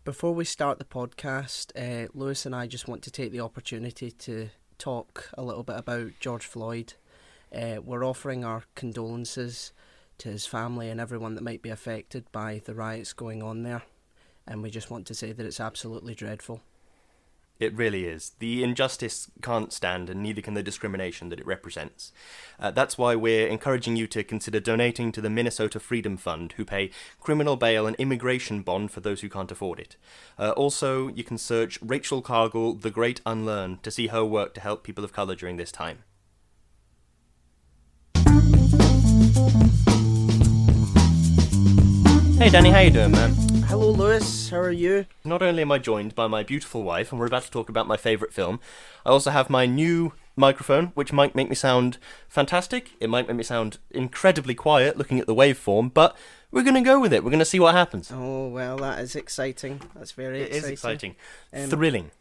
Before we start the podcast, Lewis and I just want to take the opportunity to talk a little bit about George Floyd. We're offering our condolences to his family and everyone that might be affected by the riots going on there. And we just want to say that it's absolutely dreadful. It really is. The injustice can't stand, and neither can the discrimination that it represents. That's why we're encouraging you to consider donating to the Minnesota Freedom Fund, who pay criminal bail and immigration bond for those who can't afford it. Also, you can search Rachel Cargill, The Great Unlearn, to see her work to help people of colour during this time. Hey Danny, how you doing, man? Hello Lewis, how are you? Not only am I joined by my beautiful wife, and we're about to talk about my favourite film, I also have my new microphone, which might make me sound fantastic. It might make me sound incredibly quiet looking at the waveform, but we're going to go with it. We're going to see what happens. Oh, well, that is exciting. That's very exciting. It is exciting. Thrilling.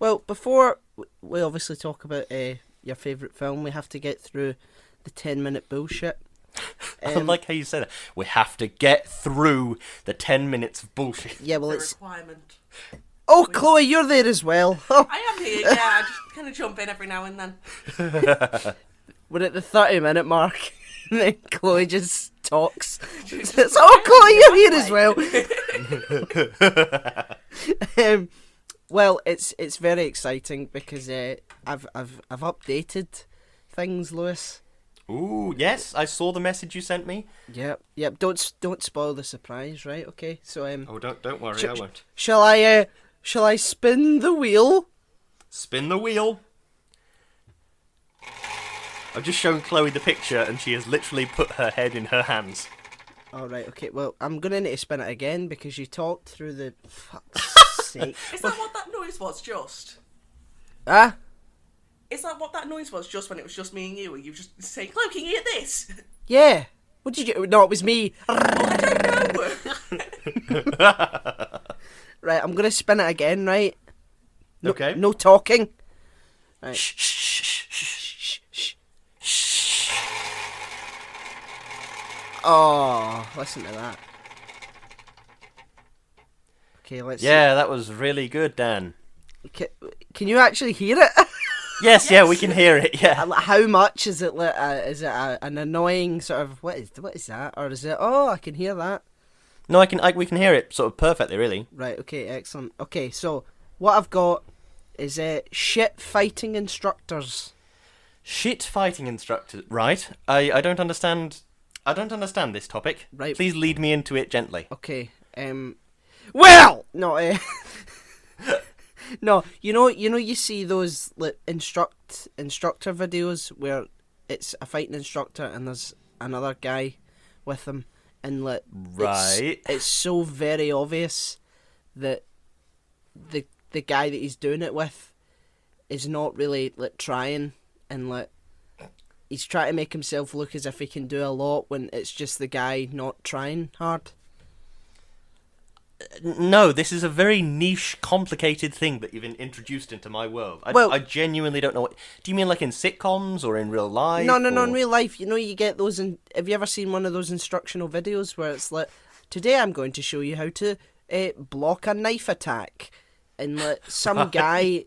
Well, before we obviously talk about your favourite film, we have to get through the 10-minute bullshit. I like how you said it. We have to get through the 10 minutes of bullshit. Yeah, well, it's a requirement. Oh, Chloe, you're there as well. I am here, yeah. I just kind of jump in every now and then. We're at the 30-minute mark, and then Chloe just talks. Says, oh, Chloe, you're here as well. Well, it's very exciting because I've updated things, Lewis. Ooh, yes, I saw the message you sent me. Yep. Don't spoil the surprise, right? Okay. So Oh, don't worry, I won't. Shall I spin the wheel? Spin the wheel. I've just shown Chloe the picture, and she has literally put her head in her hands. All right. Okay. Well, I'm gonna need to spin it again because you talked through the. Fuck's sake. Is that what that noise was? Just. Ah. Is that what that noise was? Just when it was just me and you, and you just say, "Chloe, can you hear this?" Yeah. What did you? No, it was me. I don't know. Right, I'm gonna spin it again. Right. No, Okay. No talking. Right. Shh. Oh, listen to that. Okay, let's. Yeah, that was really good, Dan. Can you actually hear it? Yes, yeah, we can hear it. Yeah. How much is it? Is it an annoying sort of what is that, or is it? Oh, I can hear that. No, we can hear it sort of perfectly, really. Right. Okay. Excellent. Okay. So what I've got is shit fighting instructors. Shit fighting instructors. Right. I don't understand. I don't understand this topic. Right. Please lead me into it gently. Okay. Well, no. No, you see those instructor videos where it's a fighting instructor and there's another guy with them, and right, it's so very obvious that the guy that he's doing it with is not really trying, and he's trying to make himself look as if he can do a lot when it's just the guy not trying hard. No, this is a very niche, complicated thing that you've introduced into my world. I genuinely don't know what... Do you mean like in sitcoms or in real life? No, in real life. You get those... Have you ever seen one of those instructional videos where it's like, today I'm going to show you how to block a knife attack. And some guy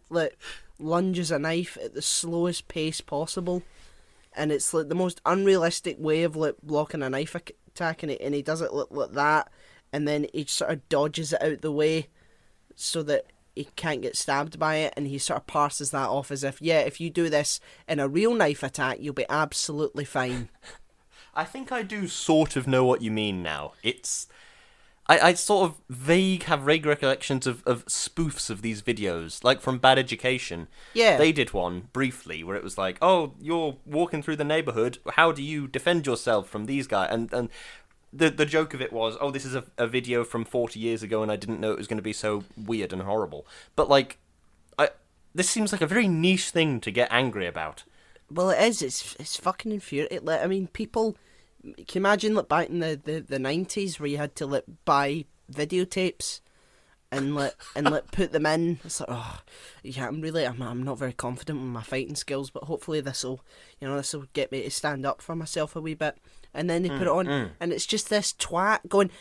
lunges a knife at the slowest pace possible. And it's the most unrealistic way of blocking a knife attack. And he does it like that. And then he sort of dodges it out the way so that he can't get stabbed by it, and he sort of parses that off as if you do this in a real knife attack, you'll be absolutely fine. I think I do sort of know what you mean now. It's... I sort of have vague recollections of spoofs of these videos, like from Bad Education. Yeah. They did one, briefly, where it was like, oh, you're walking through the neighbourhood, how do you defend yourself from these guys? And the joke of it was, oh, this is a video from 40 years ago and I didn't know it was going to be so weird and horrible. But, this seems like a very niche thing to get angry about. Well, it is. It's fucking infuriating. I mean, people... Can you imagine back in the 90s where you had to buy videotapes and put them in? It's like, oh, yeah, I'm not very confident with my fighting skills, but hopefully this'll get me to stand up for myself a wee bit. And then they put it on, and it's just this twat going,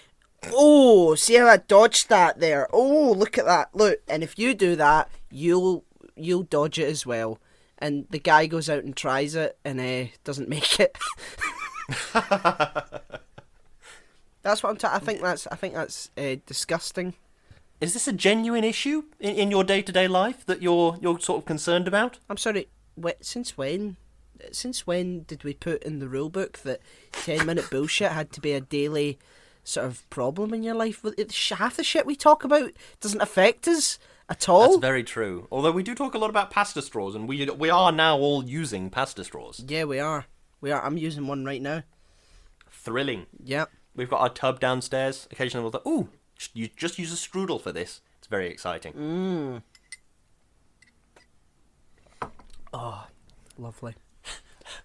Oh, see how I dodged that there? Oh, look at that. Look, and if you do that, you'll dodge it as well. And the guy goes out and tries it and doesn't make it. That's what I think that's disgusting. Is this a genuine issue in your day-to-day life that you're sort of concerned about? I'm sorry. Since when? Since when did we put in the rule book that 10-minute bullshit had to be a daily sort of problem in your life? Half the shit we talk about doesn't affect us at all. That's very true. Although we do talk a lot about pasta straws, and we are now all using pasta straws. Yeah, we are. I'm using one right now. Thrilling. Yep. We've got our tub downstairs. Occasionally we'll go, ooh, you just use a strudel for this. It's very exciting. Oh, lovely.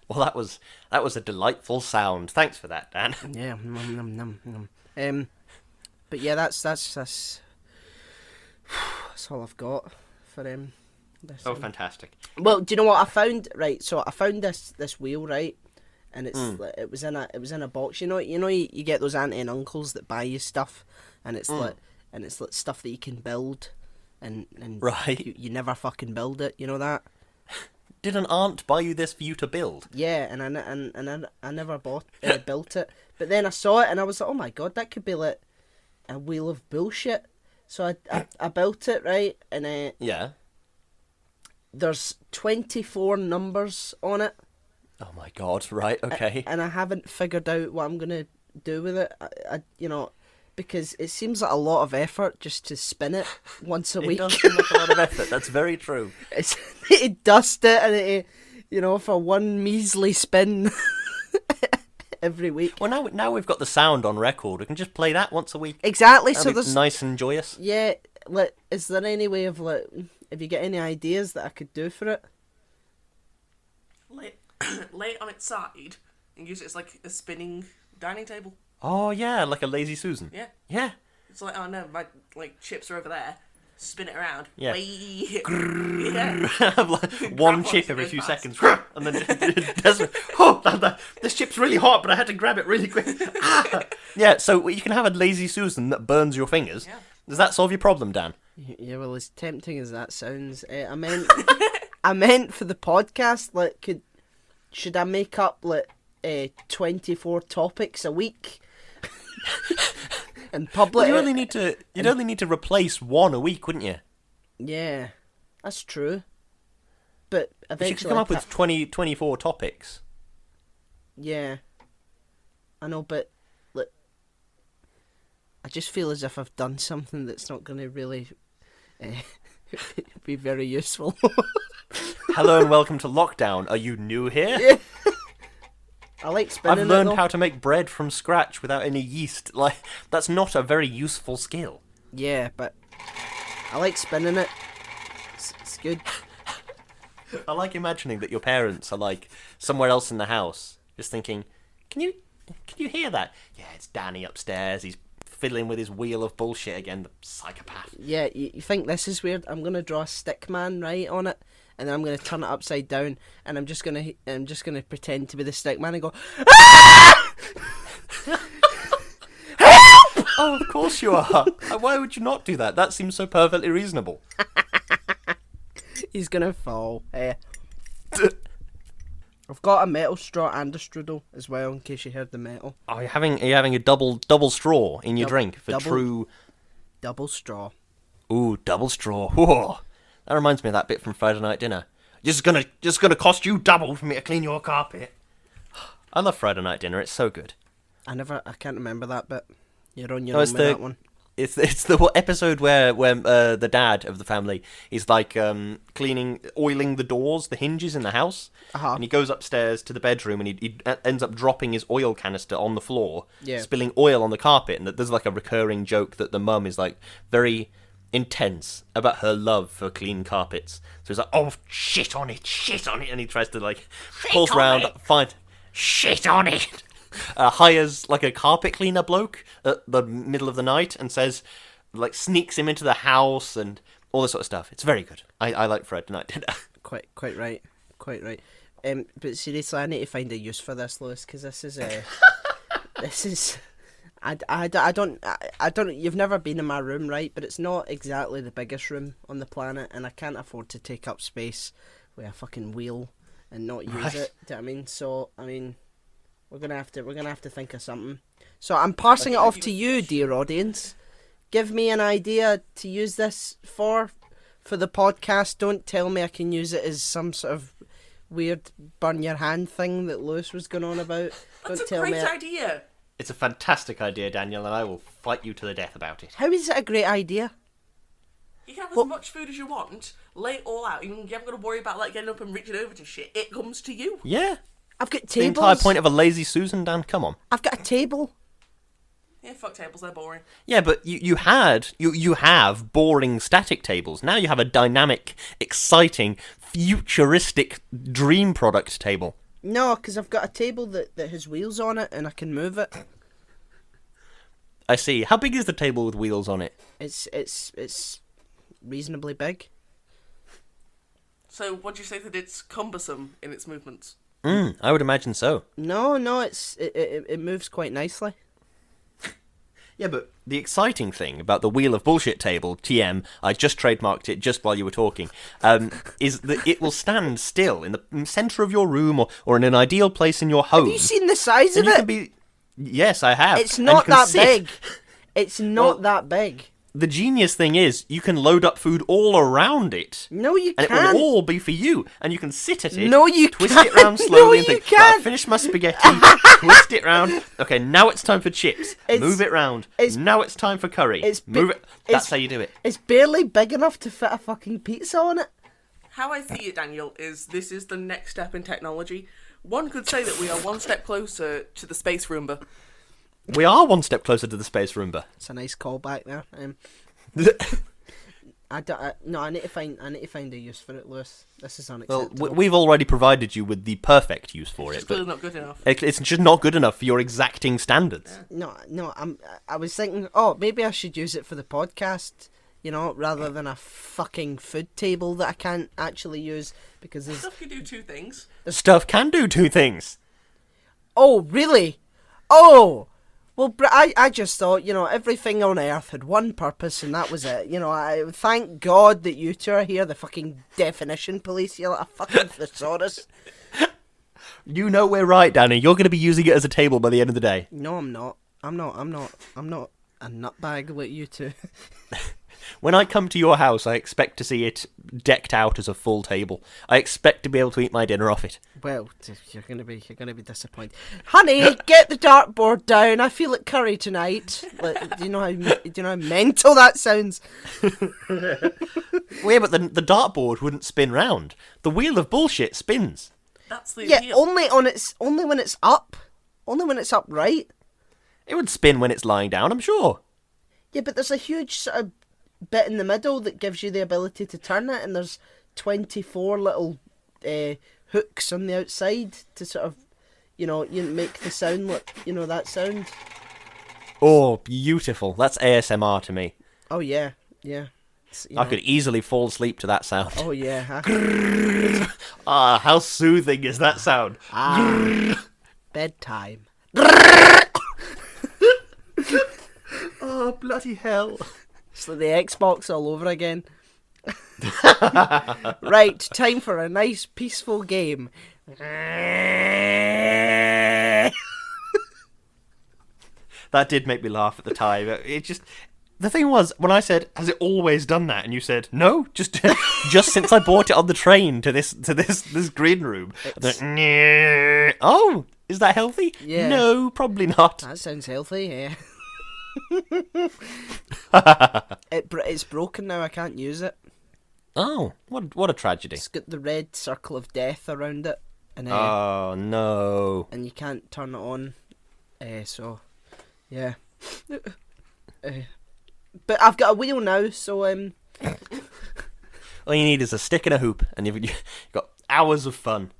Well, that was a delightful sound. Thanks for that, Dan. Yeah. But yeah, that's all I've got for this. Oh, fantastic. Well, do you know what I found? Right, so I found this wheel, right, and it was in a box. You get those auntie and uncles that buy you stuff, and it's like stuff that you can build, and right. You never fucking build it. You know that? Did an aunt buy you this for you to build? Yeah, and I never built it. But then I saw it and I was like, oh my god, that could be like a wheel of bullshit. So I built it, right, and yeah. There's 24 numbers on it. Oh my god! Right, okay. And I haven't figured out what I'm gonna do with it. I because it seems like a lot of effort just to spin it once a week. It does seem like a lot of effort. That's very true. It dust it and for one measly spin every week. Well, now we've got the sound on record. We can just play that once a week. Exactly. That'd be nice and joyous. Yeah. Is there any way of have you got any ideas that I could do for it? Lay it on its side and use it as like a spinning dining table. Oh yeah, like a lazy Susan. Yeah. Yeah. It's like, oh no, my chips are over there. Spin it around. Yeah. Yeah. One chip every few seconds, and then this chip's really hot, but I had to grab it really quick. Yeah. So you can have a lazy Susan that burns your fingers. Yeah. Does that solve your problem, Dan? Yeah. Well, as tempting as that sounds, I meant for the podcast. Should I make up 24 topics a week? And public. Well, you'd only need to replace one a week, wouldn't you? Yeah, that's true. But eventually, you could come up with 24 topics. Yeah, I know, but I just feel as if I've done something that's not going to really be very useful. Hello and welcome to lockdown. Are you new here? Yeah. I like spinning. I've learned how to make bread from scratch without any yeast. That's not a very useful skill. Yeah, but I like spinning it. It's good. I like imagining that your parents are somewhere else in the house, just thinking, Can you hear that? Yeah, it's Danny upstairs. He's fiddling with his wheel of bullshit again, the psychopath. Yeah, you think this is weird? I'm gonna draw a stick man right on it, and then I'm gonna turn it upside down, and I'm just gonna pretend to be the stick man and go, ah! Help! Oh, of course you are. Why would you not do that? That seems so perfectly reasonable. He's gonna fall. I've got a metal straw and a strudel as well, in case you heard the metal. Are you having a double straw in your drink for true double straw? Ooh, double straw. Whoa. That reminds me of that bit from Friday Night Dinner. Just gonna cost you double for me to clean your carpet. I love Friday Night Dinner. It's so good. I can't remember that bit. You're on your own with that one. It's the episode where the dad of the family is oiling the doors, the hinges in the house, and he goes upstairs to the bedroom and he ends up dropping his oil canister on the floor, spilling oil on the carpet, and there's a recurring joke that the mum is very intense about her love for clean carpets. So he's like, oh, shit on it, and he tries to pulls around, find shit on it. Hires a carpet cleaner bloke at the middle of the night and says, sneaks him into the house and all this sort of stuff. It's very good. I like Friday Night Dinner. Quite right. But seriously, I need to find a use for this, Lewis, because this is I don't. You've never been in my room, right? But it's not exactly the biggest room on the planet, and I can't afford to take up space with a fucking wheel and not use Right. it. Do you know what I mean? So I mean, we're gonna have to think of something. So I'm passing it off to you, dear audience. Give me an idea to use this for the podcast. Don't tell me I can use it as some sort of weird burn your hand thing that Lewis was going on about. That's Don't a tell great me. idea. It's a fantastic idea, Daniel, and I will fight you to the death about it. How is it a great idea? You can have as much food as you want, lay it all out. You haven't got to worry about like getting up and reaching over to shit. It comes to you. Yeah. I've got The tables. entire point of a lazy Susan, Dan, come on. I've got a table. Yeah, fuck tables, they're boring. Yeah, but you have boring static tables. Now you have a dynamic, exciting, futuristic dream product table. No, because I've got a table that has wheels on it and I can move it. I see. How big is the table with wheels on it? It's reasonably big. So, would you say that it's cumbersome in its movements? I would imagine so. No, it moves quite nicely. Yeah, but the exciting thing about the Wheel of Bullshit table, TM, I just trademarked it just while you were talking, is that it will stand still in the centre of your room or in an ideal place in your home. Have you seen the size And of you it? can be... Yes, I have. It's And not you can that sit. big. It's not Well- that big. The genius thing is, you can load up food all around it. No, you And can't. it will all be for you, and you can sit at it. No, you twist can't. it round No, slowly and you think, "Right, can't." I've finished my spaghetti, twist it round. Okay, now it's time for chips. Move it round. Now it's time for curry. Move it. That's how you do it. It's barely big enough to fit a fucking pizza on it. How I see it, Daniel, is this is the next step in technology. One could say that we are one step closer to the space Roomba. We are one step closer to the space Roomba. It's a nice callback there. I need to find a use for it, Lewis. This is Well, unacceptable. we've already provided you with the perfect use for It's it, just but clearly not good enough. it's just not good enough for your exacting standards. No, I was thinking, oh, maybe I should use it for the podcast, rather than a fucking food table that I can't actually use because there's. Stuff can do two things. Stuff can do two things. Oh, really? Oh, well, I just thought, everything on Earth had one purpose and that was it. I thank God that you two are here, the fucking definition police. You're like a fucking thesaurus. You know we're right, Danny. You're going to be using it as a table by the end of the day. No, I'm not. I'm not a nutbag like you two. When I come to your house, I expect to see it decked out as a full table. I expect to be able to eat my dinner off it. Well, you're gonna be disappointed, honey. Get the dartboard down. I feel like curry tonight. Like, do you know how mental that sounds? Well, yeah, but the dartboard wouldn't spin round. The wheel of bullshit spins. That's the Yeah, appeal. only when it's up. Only when it's upright. It would spin when it's lying down, I'm sure. Yeah, but there's a huge sort of bit in the middle that gives you the ability to turn it, and there's 24 little hooks on the outside to sort of, you make the sound like, that sound. Oh, beautiful. That's ASMR to me. Oh yeah, yeah. I could easily fall asleep to that sound. Oh yeah. Ah, how soothing is that sound? Bedtime. Oh, bloody hell. It's like the Xbox all over again. Right, time for a nice peaceful game. That did make me laugh at the time. It just... The thing was, when I said, "Has it always done that?" and you said, "No, just since I bought it on the train to this green room." Oh, is that healthy? Yeah. No, probably not. That sounds healthy, yeah. It's broken now, I can't use it. Oh, what a tragedy. It's got the red circle of death around it. And Oh, no. and you can't turn it on. So, yeah. But I've got a wheel now, so All you need is a stick and a hoop, and you've got hours of fun.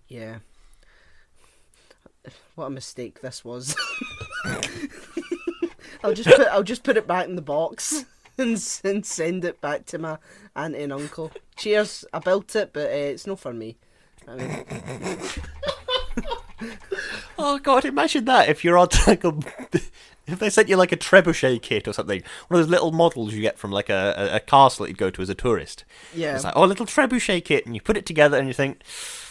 yeah. What a mistake this was. I'll just put it back in the box and send it back to my auntie and uncle. Cheers, I built it, but it's not for me. I mean, Oh God, imagine that if you're on like if they sent you like a trebuchet kit or something, one of those little models you get from like a castle that you'd go to as a tourist. Yeah. It's like, oh, a little trebuchet kit, and you put it together and you think,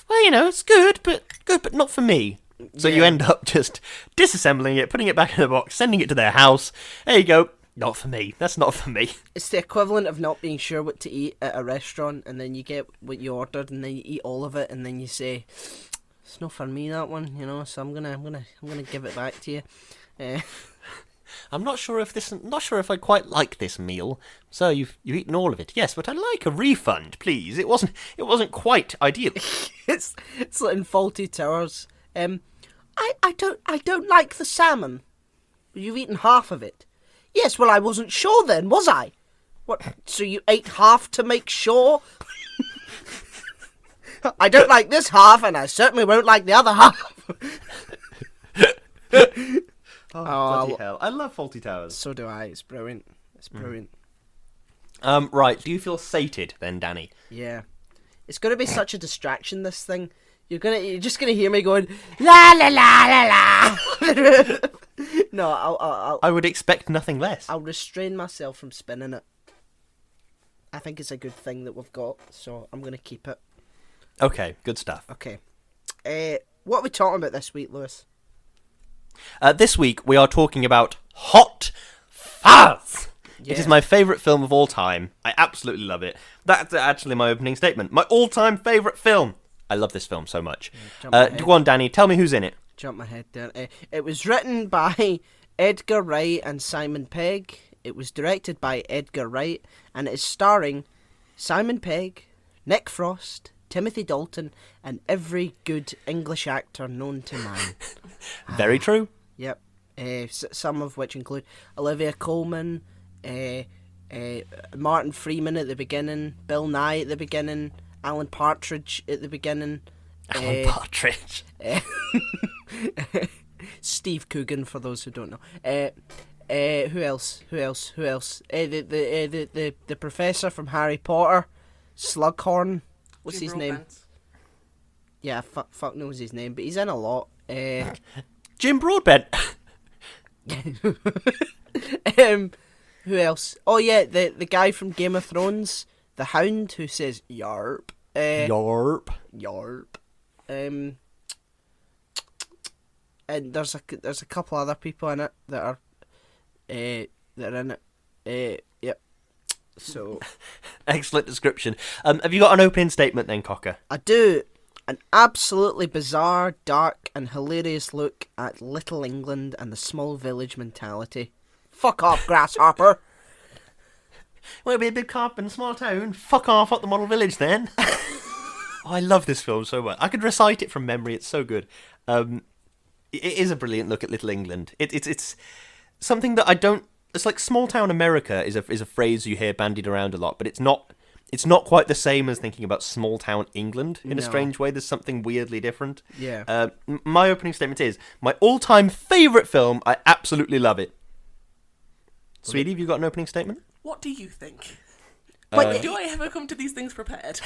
well, it's good, but not for me. So you end up just disassembling it, putting it back in the box, sending it to their house. There you go. Not for me. That's not for me. It's the equivalent of not being sure what to eat at a restaurant, and then you get what you ordered, and then you eat all of it, and then you say, "It's not for me, that one," So I'm gonna give it back to you. I'm not sure if I quite like this meal. So you've eaten all of it. Yes, but I'd like a refund, please. It wasn't quite ideal. it's like in Faulty Towers. I don't like the salmon. You've eaten half of it. Yes, well, I wasn't sure then, was I? What? So you ate half to make sure? I don't like this half, and I certainly won't like the other half. Bloody hell. I love Faulty Towers. So do I. It's brilliant. It's brilliant. Right. Do you feel sated then, Danny? Yeah. It's going to be such a distraction, this thing. You're just gonna hear me going la la la la la. No, I would expect nothing less. I'll restrain myself from spinning it. I think it's a good thing that we've got, so I'm gonna keep it. Okay, good stuff. Okay. What are we talking about this week, Lewis? This week we are talking about Hot Fuzz. Yeah. It is my favourite film of all time. I absolutely love it. That's actually my opening statement. My all-time favourite film. I love this film so much. Go on, Danny. Tell me who's in it. Jump my head down. It was written by Edgar Wright and Simon Pegg. It was directed by Edgar Wright, and it is starring Simon Pegg, Nick Frost, Timothy Dalton, and every good English actor known to man. Very true. Yep. Some of which include Olivia Colman, Martin Freeman at the beginning, Bill Nye at the beginning, Alan Partridge at the beginning. Alan Partridge. Steve Coogan, for those who don't know. Who else? The professor from Harry Potter, Slughorn. What's his name? Yeah, fuck knows his name, but he's in a lot. Jim Broadbent. Who else? Oh yeah, the guy from Game of Thrones, the Hound, who says "yarp." Yarp. And there's a couple other people in it that are in it. Yep. So excellent description. Have you got an opening statement then, Cocker? I do. An absolutely bizarre, dark, and hilarious look at Little England and the small village mentality. Fuck off, grasshopper. Want to be a big cop in a small town? Fuck off up the model village then. I love this film so much. I could recite it from memory. It's so good. It is a brilliant look at Little England. It's something that I don't. It's like small town America is a phrase you hear bandied around a lot, but it's not quite the same as thinking about small town England in a strange way. There's something weirdly different. Yeah. My opening statement is my all-time favourite film. I absolutely love it. Sweetie, have you got an opening statement? What do you think? But do I ever come to these things prepared?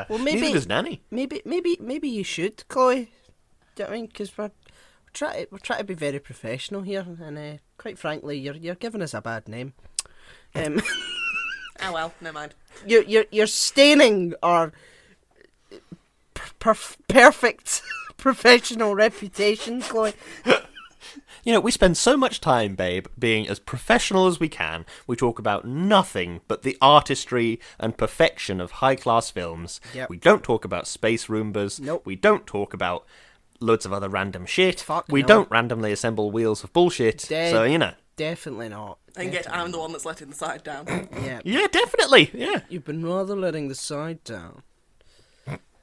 Well, maybe Neither does Nanny. Maybe you should, Chloe. Do you know what I mean? Because we're trying to be very professional here, and quite frankly, you're giving us a bad name. Oh well, never mind. You're staining our perfect professional reputation, Chloe. You know, we spend so much time, babe, being as professional as we can. We talk about nothing but the artistry and perfection of high-class films. Yep. We don't talk about space Roombas. Nope. We don't talk about loads of other random shit. We no. don't randomly assemble wheels of bullshit. So, you know. Definitely not. And yet I'm the one that's letting the side down. Yeah. Yeah, definitely. Yeah. You've been rather letting the side down.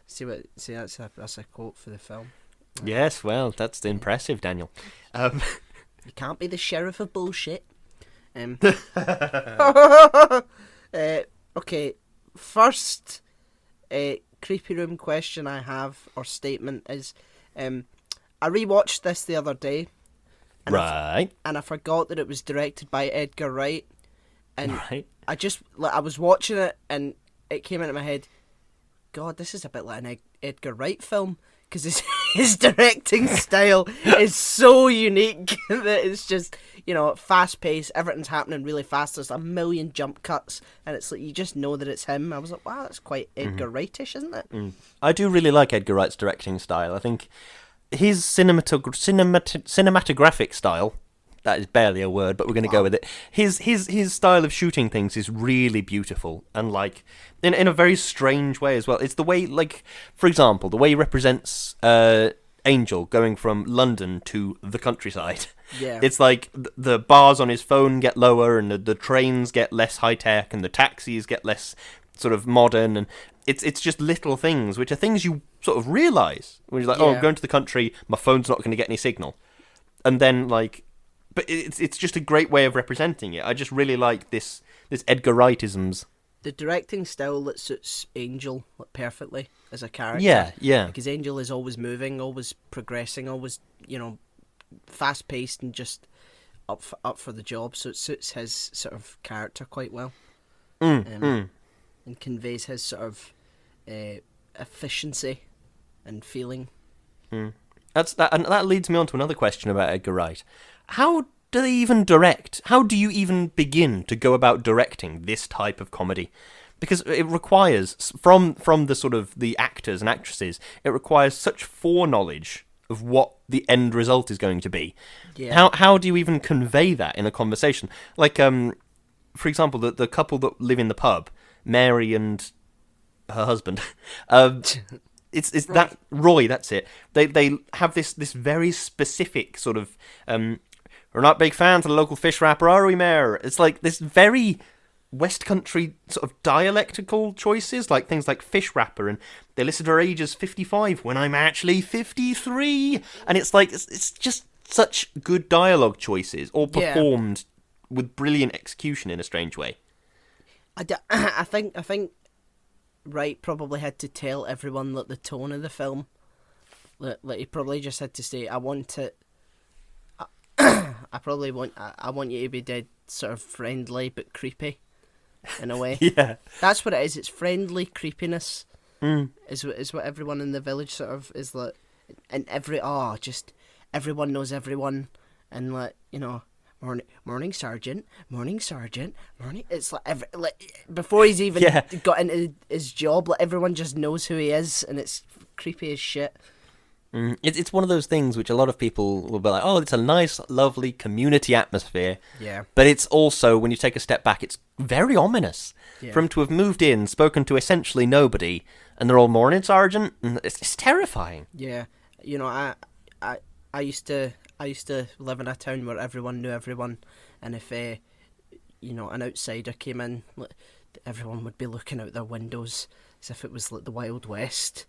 See, that's a quote for the film. Yes, well, that's impressive, Daniel. You can't be the sheriff of bullshit. Okay, first creepy room question I have, or statement, is I rewatched this the other day. And Right. I forgot that it was directed by Edgar Wright. And Right. I was watching it, and it came into my head, God, this is a bit like an Edgar Wright film. Because his directing style is so unique that it's just, fast paced. Everything's happening really fast. There's a million jump cuts, and it's like you just know that it's him. I was like, wow, that's quite Edgar Wright-ish, isn't it? I do really like Edgar Wright's directing style. I think his cinematographic style. That is barely a word, but we're going to go with it. His style of shooting things is really beautiful, and like in a very strange way as well. It's the way, like, for example, the way he represents Angel going from London to the countryside. Yeah. It's like the bars on his phone get lower, and the trains get less high tech, and the taxis get less sort of modern, and it's just little things, which are things you sort of realise when you're like, oh, I'm going to the country, my phone's not going to get any signal, and then like. But it's just a great way of representing it. I just really like this Edgar Wright-isms. The directing style that suits Angel perfectly as a character. Yeah. Because Angel is always moving, always progressing, always, fast-paced and just up for the job. So it suits his sort of character quite well. And conveys his sort of efficiency and feeling. And that leads me on to another question about Edgar Wright. How do they even direct? How do you even begin to go about directing this type of comedy? Because it requires, from the sort of the actors and actresses, it requires such foreknowledge of what the end result is going to be. Yeah. How do you even convey that in a conversation? Like, for example, the couple that live in the pub, Mary and her husband. It's Roy. That Roy. That's it. They have this very specific sort of. We're not big fans of the local fish wrapper, are we, Mayor? It's like this very West Country sort of dialectical choices, like things like fish wrapper, and they listed her age as 55 when I'm actually 53, and it's like it's just such good dialogue choices, all performed with brilliant execution in a strange way. I think Wright probably had to tell everyone that the tone of the film, like he probably just had to say, I want you to be dead sort of friendly but creepy, in a way. Yeah, that's what it is. It's friendly creepiness. Is what everyone in the village sort of is like, and just everyone knows everyone, and like morning sergeant. It's like before he's even got into his job, like everyone just knows who he is, and it's creepy as shit. It's one of those things which a lot of people will be like, oh, it's a nice, lovely community atmosphere. Yeah. But it's also, when you take a step back, it's very ominous. Yeah. For him to have moved in, spoken to essentially nobody, and they're all morning sergeant, and it's terrifying. Yeah. I used to live in a town where everyone knew everyone, and if an outsider came in, everyone would be looking out their windows as if it was like the Wild West.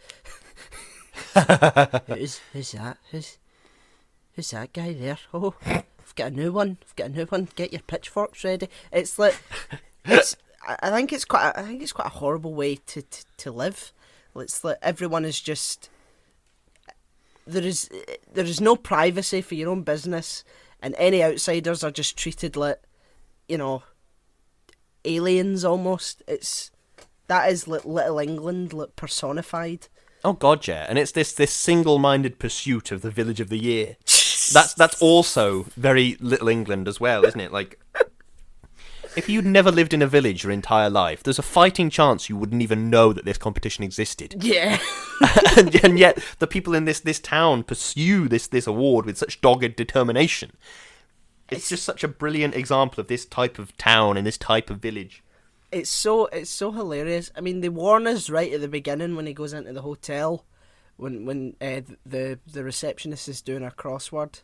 Who's that? Who's that guy there? Oh, I've got a new one. Get your pitchforks ready. It's like I think it's quite a horrible way to live. It's like everyone is just there is no privacy for your own business, and any outsiders are just treated like aliens almost. That is like Little England, like personified. Oh God, yeah, and it's this single-minded pursuit of the village of the year. That's also very Little England as well, isn't it? Like, if you'd never lived in a village your entire life, there's a fighting chance you wouldn't even know that this competition existed. Yeah. and yet the people in this town pursue this award with such dogged determination. It's just such a brilliant example of this type of town and this type of village. It's so hilarious. I mean, they warn us right at the beginning when he goes into the hotel, when the receptionist is doing her crossword,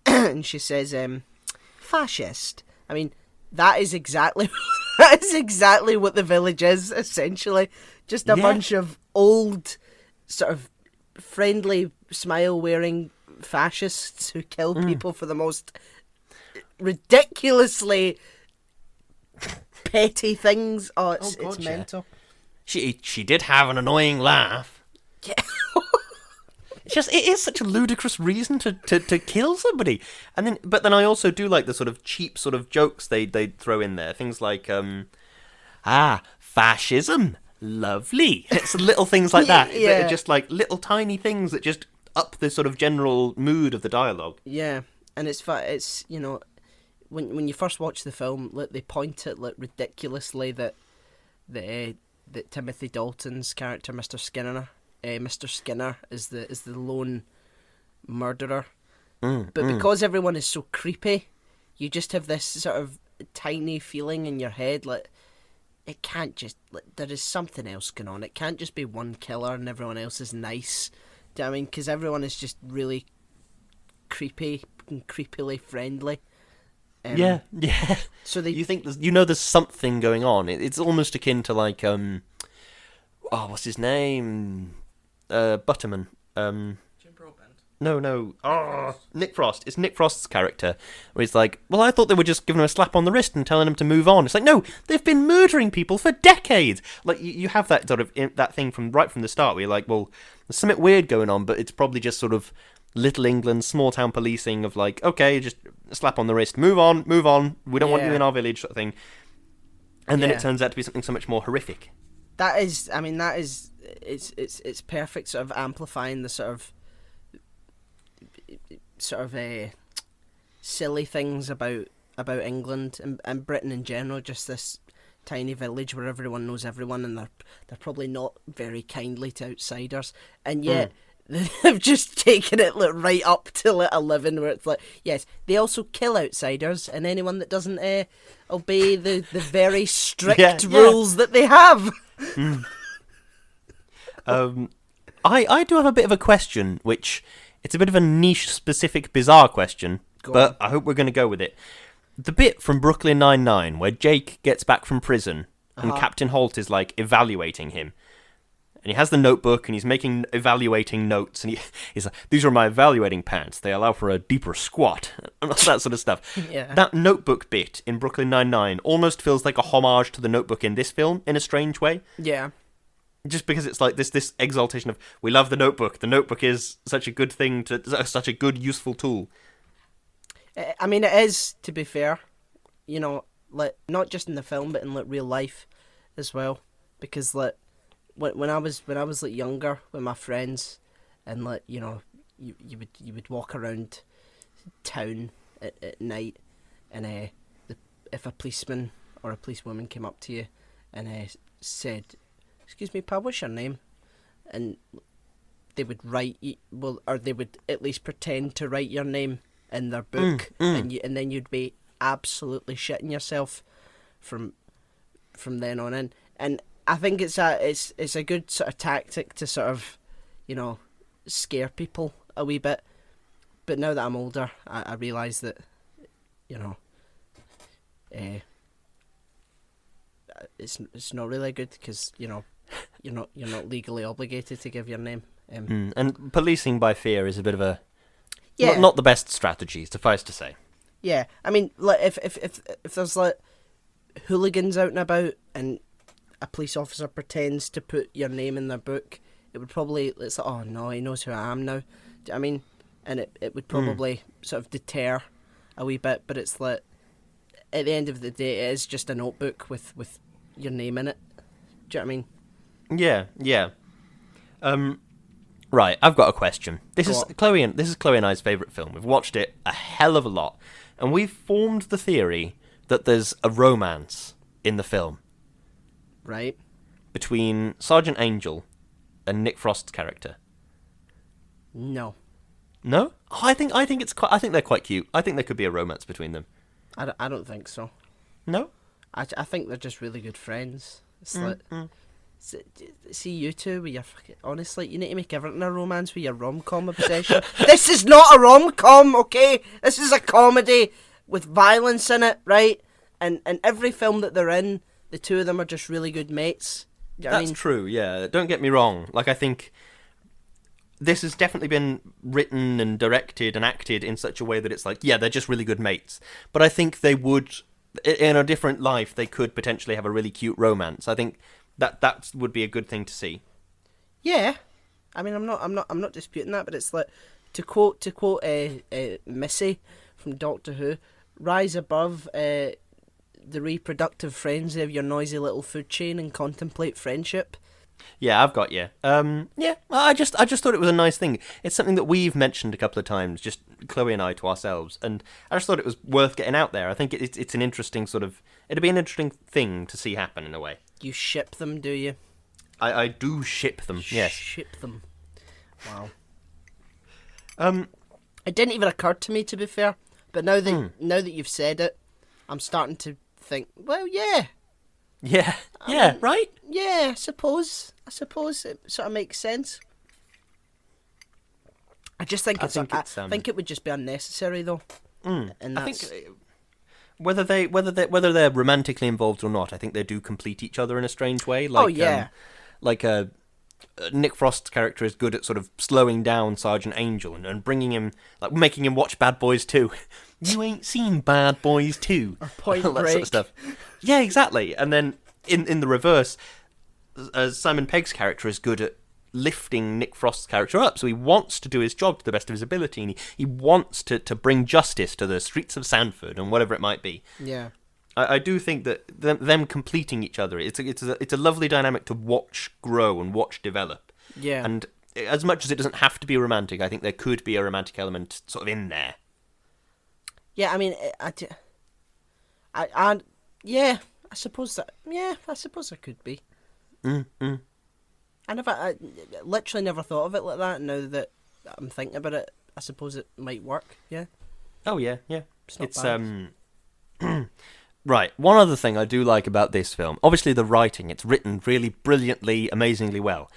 and she says, "fascist." I mean, that is exactly what the village is, essentially. Just a bunch of old, sort of friendly, smile-wearing fascists who kill people for the most ridiculously petty things. It's mental. She did have an annoying laugh. Yeah. It is such a ludicrous reason to kill somebody. But then I also do like the sort of cheap sort of jokes they throw in there. Things like fascism, lovely. It's little things like that. Yeah. That are just like little tiny things that just up the sort of general mood of the dialogue. Yeah, and it's you know, when you first watch the film, like, they point at, like, ridiculously that that Timothy Dalton's character, Mr. Skinner, is the lone murderer. But because everyone is so creepy, you just have this sort of tiny feeling in your head, like, it can't just, like, there is something else going on. It can't just be one killer and everyone else is nice. Do you know what I mean? Because everyone is just really creepy and creepily friendly. Yeah. So You think there's something going on. It's almost akin to, like, what's his name? Butterman. Jim Broadbent. No. Nick Frost. It's Nick Frost's character, where he's like, well, I thought they were just giving him a slap on the wrist and telling him to move on. It's like, no, they've been murdering people for decades. Like, you have that sort of that thing from the start, where you're like, well, there's something weird going on, but it's probably just sort of Little England, small town policing of, like, okay, just a slap on the wrist, move on, we don't want you in our village, sort of thing. And then it turns out to be something so much more horrific. It's perfect, sort of amplifying the sort of silly things about England and Britain in general. Just this tiny village where everyone knows everyone, and they're probably not very kindly to outsiders, and yet they've just taken it, like, right up to, like, 11, where it's like, yes, they also kill outsiders and anyone that doesn't obey the very strict rules that they have. I do have a bit of a question, which it's a bit of a niche, specific, bizarre question, but I hope we're going to go with it. The bit from Brooklyn Nine-Nine where Jake gets back from prison and Captain Holt is, like, evaluating him. And he has the notebook and he's making evaluating notes, and he's like, these are my evaluating pants. They allow for a deeper squat. And all that sort of stuff. Yeah. That notebook bit in Brooklyn Nine-Nine almost feels like a homage to the notebook in this film in a strange way. Yeah. Just because it's like this exaltation of, we love the notebook. The notebook is such a good thing, such a good, useful tool. I mean, it is, to be fair, you know, like, not just in the film, but in, like, real life as well. Because, like, when I was like, younger with my friends, and, like, you know, you would walk around town at night, and if a policeman or a policewoman came up to you and said, "Excuse me, pal, what's your name?" and they would write, or they would at least pretend to write your name in their book, and then you'd be absolutely shitting yourself from then on in. And I think it's a good sort of tactic to sort of, you know, scare people a wee bit. But now that I'm older, I realise that, you know, it's not really good, because, you know, you're not legally obligated to give your name. And policing by fear is a bit of a Yeah. not the best strategy, suffice to say. Yeah, I mean, like, if there's, like, hooligans out and about, and a police officer pretends to put your name in their book, it would probably, it's like, oh no, he knows who I am now. Do you know what I mean? And it would probably sort of deter a wee bit, but it's like, at the end of the day, it is just a notebook with your name in it. Do you know what I mean? Yeah. Right, I've got a question. This Go is on. Chloe and I's favourite film. We've watched it a hell of a lot, and we've formed the theory that there's a romance in the film Right? between Sergeant Angel and Nick Frost's character. No. No? Oh, I think they're quite cute. I think there could be a romance between them. I don't think so. No? I think they're just really good friends. It's like, see you two with your fucking, honestly, you need to make everything a romance with your rom-com obsession. This is not a rom-com, okay? This is a comedy with violence in it, right? And every film that they're in, the two of them are just really good mates. Do you know what I That's mean? true, yeah. Don't get me wrong. Like, I think this has definitely been written and directed and acted in such a way that it's like, yeah, they're just really good mates. But I think they would, in a different life, they could potentially have a really cute romance. I think that would be a good thing to see. Yeah, I mean, I'm not disputing that, but it's like, to quote Missy from Doctor Who, rise above the reproductive frenzy of your noisy little food chain and contemplate friendship. Yeah, I've got you. Yeah, I just thought it was a nice thing. It's something that we've mentioned a couple of times, just Chloe and I to ourselves, and I just thought it was worth getting out there. I think it's an interesting it'd be an interesting thing to see happen in a way. You ship them, do you? I do ship them, yes. Ship them. Wow. Um, It didn't even occur to me, to be fair, but now that you've said it, I'm starting to think, well, yeah. yeah, right? Yeah, I suppose it sort of makes sense. I just think I think it would just be unnecessary, though. And I that's, think whether they're romantically involved or not, I think they do complete each other in a strange way. Like, Nick Frost's character is good at sort of slowing down Sergeant Angel and bringing him, like, making him watch Bad Boys 2. You ain't seen Bad Boys 2. Or Point that Break. sort of stuff. Yeah, exactly. And then in the reverse, Simon Pegg's character is good at lifting Nick Frost's character up. So he wants to do his job to the best of his ability, and he wants to bring justice to the streets of Sanford and whatever it might be. yeah. I do think that them completing each other, it's a lovely dynamic to watch grow and watch develop. Yeah. And as much as it doesn't have to be romantic, I think there could be a romantic element sort of in there. Yeah, I mean, I suppose that. Yeah, I suppose there could be. I literally never thought of it like that. Now that I'm thinking about it, I suppose it might work. Yeah. Oh yeah. It's not bad. Right. One other thing I do like about this film, obviously the writing. It's written really brilliantly, amazingly well.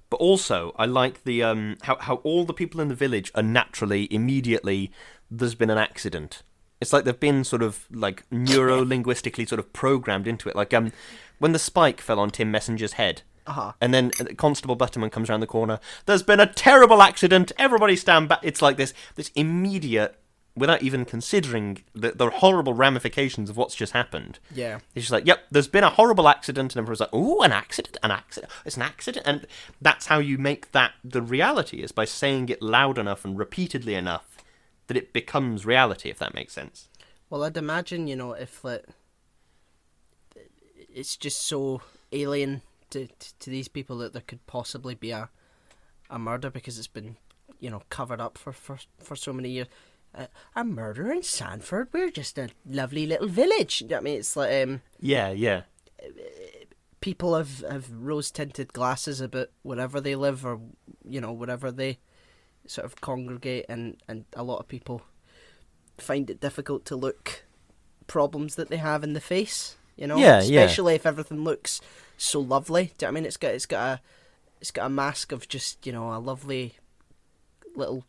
But also, I like the how all the people in the village are naturally, immediately, there's been an accident. It's like they've been sort of like neuro-linguistically sort of programmed into it. Like when the spike fell on Tim Messenger's head, and then Constable Butterman comes around the corner. There's been a terrible accident. Everybody stand back. It's like this immediate, without even considering the horrible ramifications of what's just happened. Yeah. It's just like, yep, there's been a horrible accident, and everyone's like, ooh, an accident, it's an accident. And that's how you make that the reality, is by saying it loud enough and repeatedly enough that it becomes reality, if that makes sense. Well, I'd imagine, if it's just so alien to these people that there could possibly be a murder, because it's been, covered up for so many years. A murder in Sanford? We're just a lovely little village. I mean, it's like Yeah. people have rose-tinted glasses about wherever they live, or wherever they sort of congregate, and a lot of people find it difficult to look problems that they have in the face. Especially if everything looks so lovely. Do you know what I mean? It's got a mask of just a lovely little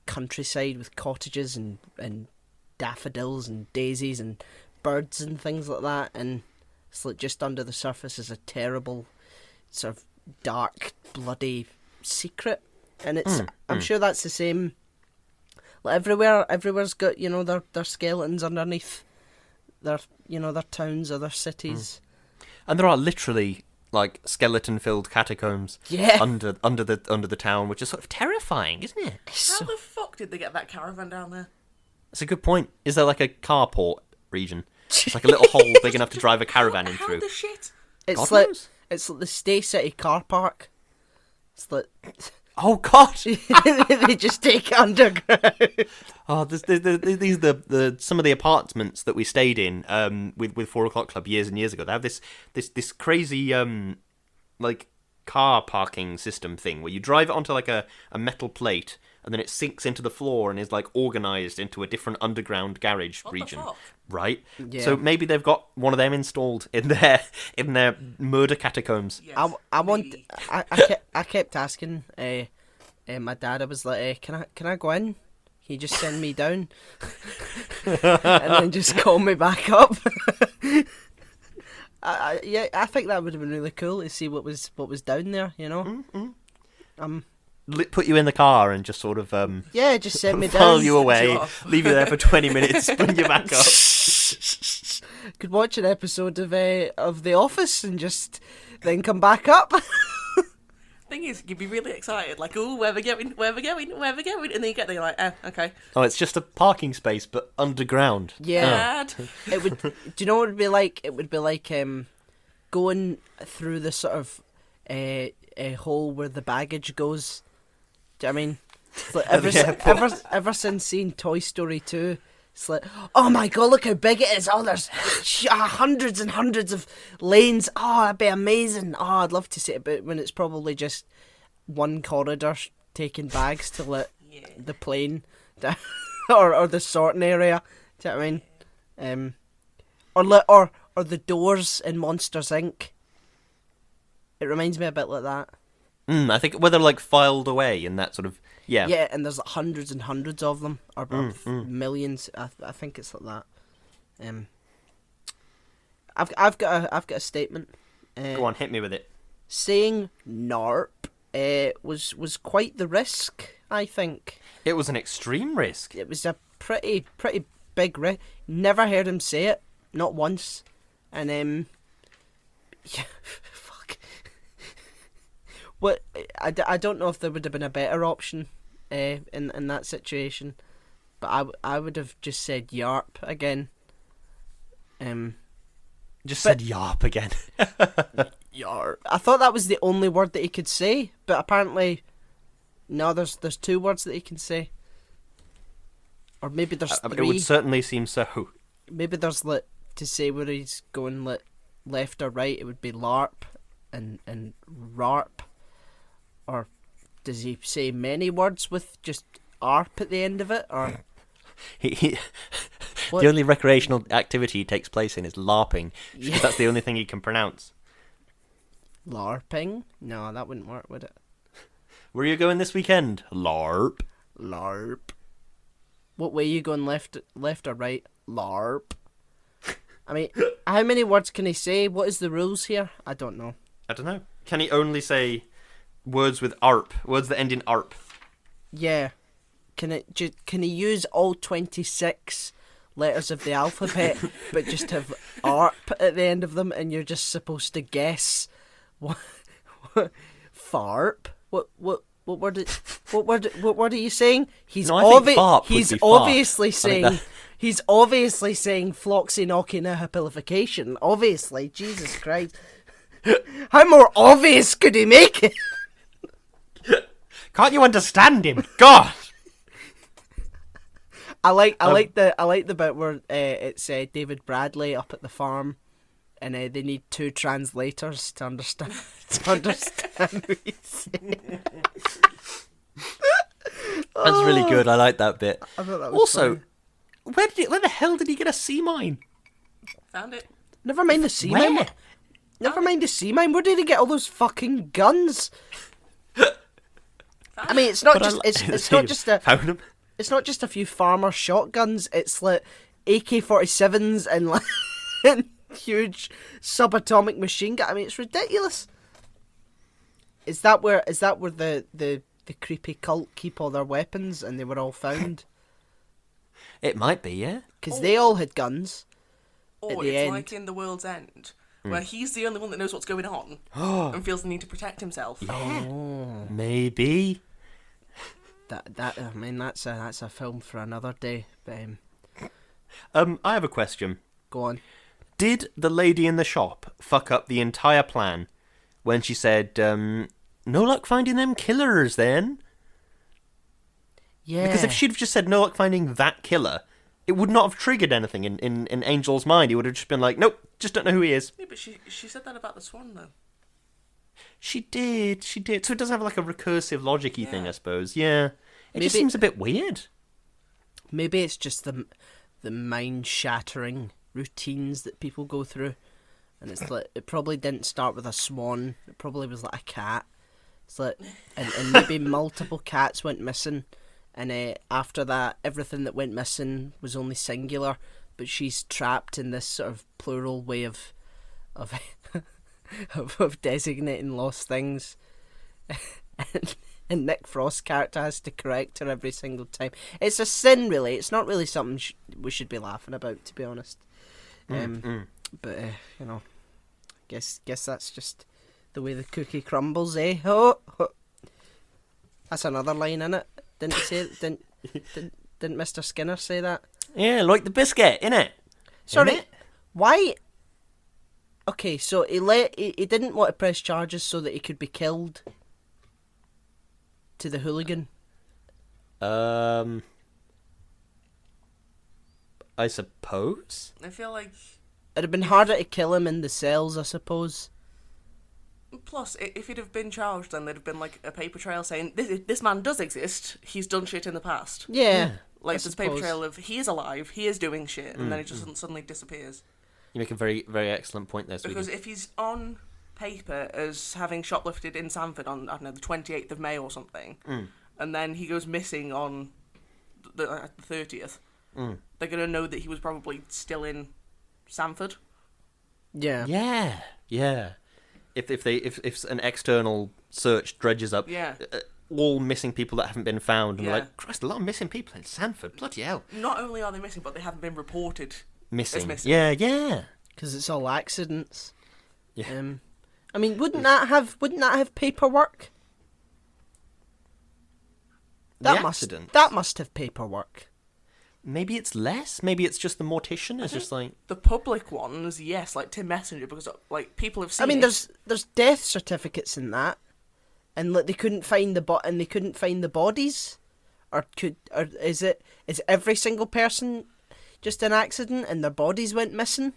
countryside with cottages and daffodils and daisies and birds and things like that, and it's like just under the surface is a terrible sort of dark bloody secret, and it's I'm sure that's the same like everywhere's got their skeletons underneath their their towns or their cities, and there are literally like skeleton-filled catacombs under the town, which is sort of terrifying, isn't it? How the fuck did they get that caravan down there? That's a good point. Is there like a carport region? It's like a little hole big enough to drive a caravan in through. How the shit? It's God knows. It's like the Stay City car park. It's like oh god, they just take it underground. Oh, these the some of the apartments that we stayed in with 4 O'Clock Club years and years ago. They have this crazy like car parking system thing where you drive it onto like a metal plate, and then it sinks into the floor and is like organised into a different underground garage region. The fuck? Right? Yeah. So maybe they've got one of them installed in their murder catacombs. Yes, I kept asking my dad. I was like, can I go in? Can you just send me down and then just call me back up? I think that would have been really cool to see what was down there. Put you in the car and just sort of just send me down. pull you away, leave you there for 20 minutes, bring you back up. Could watch an episode of The Office and just then come back up. Thing is, you'd be really excited, like, oh, where we going, and then you get there, you're like, okay. Oh, it's just a parking space, but underground. Yeah. Dad. It would. Do you know what it would be like? It would be like going through the sort of hole where the baggage goes. Do you know what I mean? It's like ever since seeing Toy Story 2, it's like, oh my god, look how big it is. Oh, there's hundreds and hundreds of lanes. Oh, that'd be amazing. Oh, I'd love to see it, but when it's probably just one corridor taking bags to let the plane down, or the sorting area. Do you know what I mean? Or the doors in Monsters Inc. It reminds me a bit like that. I think where they're like filed away in that sort of Yeah, and there's like hundreds and hundreds of them, or millions. I think it's like that. I've got a statement. Go on, hit me with it. Saying "narp" was quite the risk. I think It was an extreme risk. it was a pretty big risk. Never heard him say it, not once, and yeah, fuck. What I don't know if there would have been a better option in that situation, but I would have just said "yarp" again. Said "yarp" again. Yarp. I thought that was the only word that he could say, but apparently, no. There's two words that he can say, or maybe there's three. It would certainly seem so. Maybe there's like to say where he's going like left or right. It would be LARP and RARP, or does he say many words with just ARP at the end of it? Or The only recreational activity he takes place in is LARPing, because that's the only thing he can pronounce. LARPing? No, that wouldn't work, would it? Where are you going this weekend? LARP. LARP. What way are you going, left or right? LARP. I mean, how many words can he say? What is the rules here? I don't know. I don't know. Can he only say words with ARP? Words that end in ARP? Yeah. Can he use all 26 letters of the alphabet, but just have ARP at the end of them, and you're just supposed to guess what FARP? What word are you saying? He's obviously saying Floxy Knocky Nihilipilification. Obviously, Jesus Christ. How more obvious could he make it? Can't you understand him? God! I like the bit where it's David Bradley up at the farm, and they need two translators to understand what he's saying. That's really good. I like that bit. I thought that was also, funny. where the hell did he get a sea mine? Found it. Never mind the sea mine. Never mind the sea mine. Where did he get all those fucking guns? I mean, it's not just it's not just a Found him. It's not just a few farmer shotguns. It's like AK-47s and like and huge subatomic machine gun. I mean, it's ridiculous. Is that where the creepy cult keep all their weapons, and they were all found? It might be, yeah. Because they all had guns. Or the it's end. like in The World's End, where he's the only one that knows what's going on and feels the need to protect himself. Oh, maybe. That I mean, that's a film for another day. But, I have a question. go on. Did the lady in the shop fuck up the entire plan when she said, "No luck finding them killers"? Then, Yeah. because if she'd have just said "no luck finding that killer," it would not have triggered anything in Angel's mind. He would have just been like, "Nope, just don't know who he is." Yeah, but she said that about the swan, though. She did. So it does have like a recursive logic-y thing, I suppose. Yeah. It just Maybe- seems a bit weird. Maybe it's just the mind-shattering routines that people go through, and it's like it probably didn't start with a swan. It probably was like a cat. It's like and maybe multiple cats went missing, and after that, everything that went missing was only singular. But she's trapped in this sort of plural way of of designating lost things. And Nick Frost's character has to correct her every single time. It's a sin, really. It's not really something we should be laughing about, to be honest. But you know, guess that's just the way the cookie crumbles, eh? Oh, that's another line in it. Didn't he say? Didn't Mr. Skinner say that? Yeah, like the biscuit, innit? Sorry, Innit? why? Okay, so he didn't want to press charges so that he could be killed to the hooligan. I suppose. I feel like. It'd have been harder to kill him in the cells, I suppose. Plus, if he'd have been charged, then there'd have been like a paper trail saying this man does exist. He's done shit in the past. Yeah. Like there's a paper trail of he is alive, he is doing shit, and then it just suddenly disappears. You make a very, very excellent point there, Sweden. Because if he's on paper as having shoplifted in Sanford on, I don't know, the 28th of May or something, and then he goes missing on the 30th, they're going to know that he was probably still in Sanford. Yeah. Yeah, yeah. If an external search dredges up all missing people that haven't been found, and like, Christ, a lot of missing people in Sanford, bloody hell. Not only are they missing, but they haven't been reported Missing. missing. Yeah. Because it's all accidents. Yeah. I mean, wouldn't that have paperwork? That must have paperwork. Maybe it's less. Maybe it's just the mortician is just like the public ones. Yes, like Tim Messenger, because like people have seen. I mean, there's death certificates in that, and like they couldn't find the bodies, or is every single person just an accident and their bodies went missing?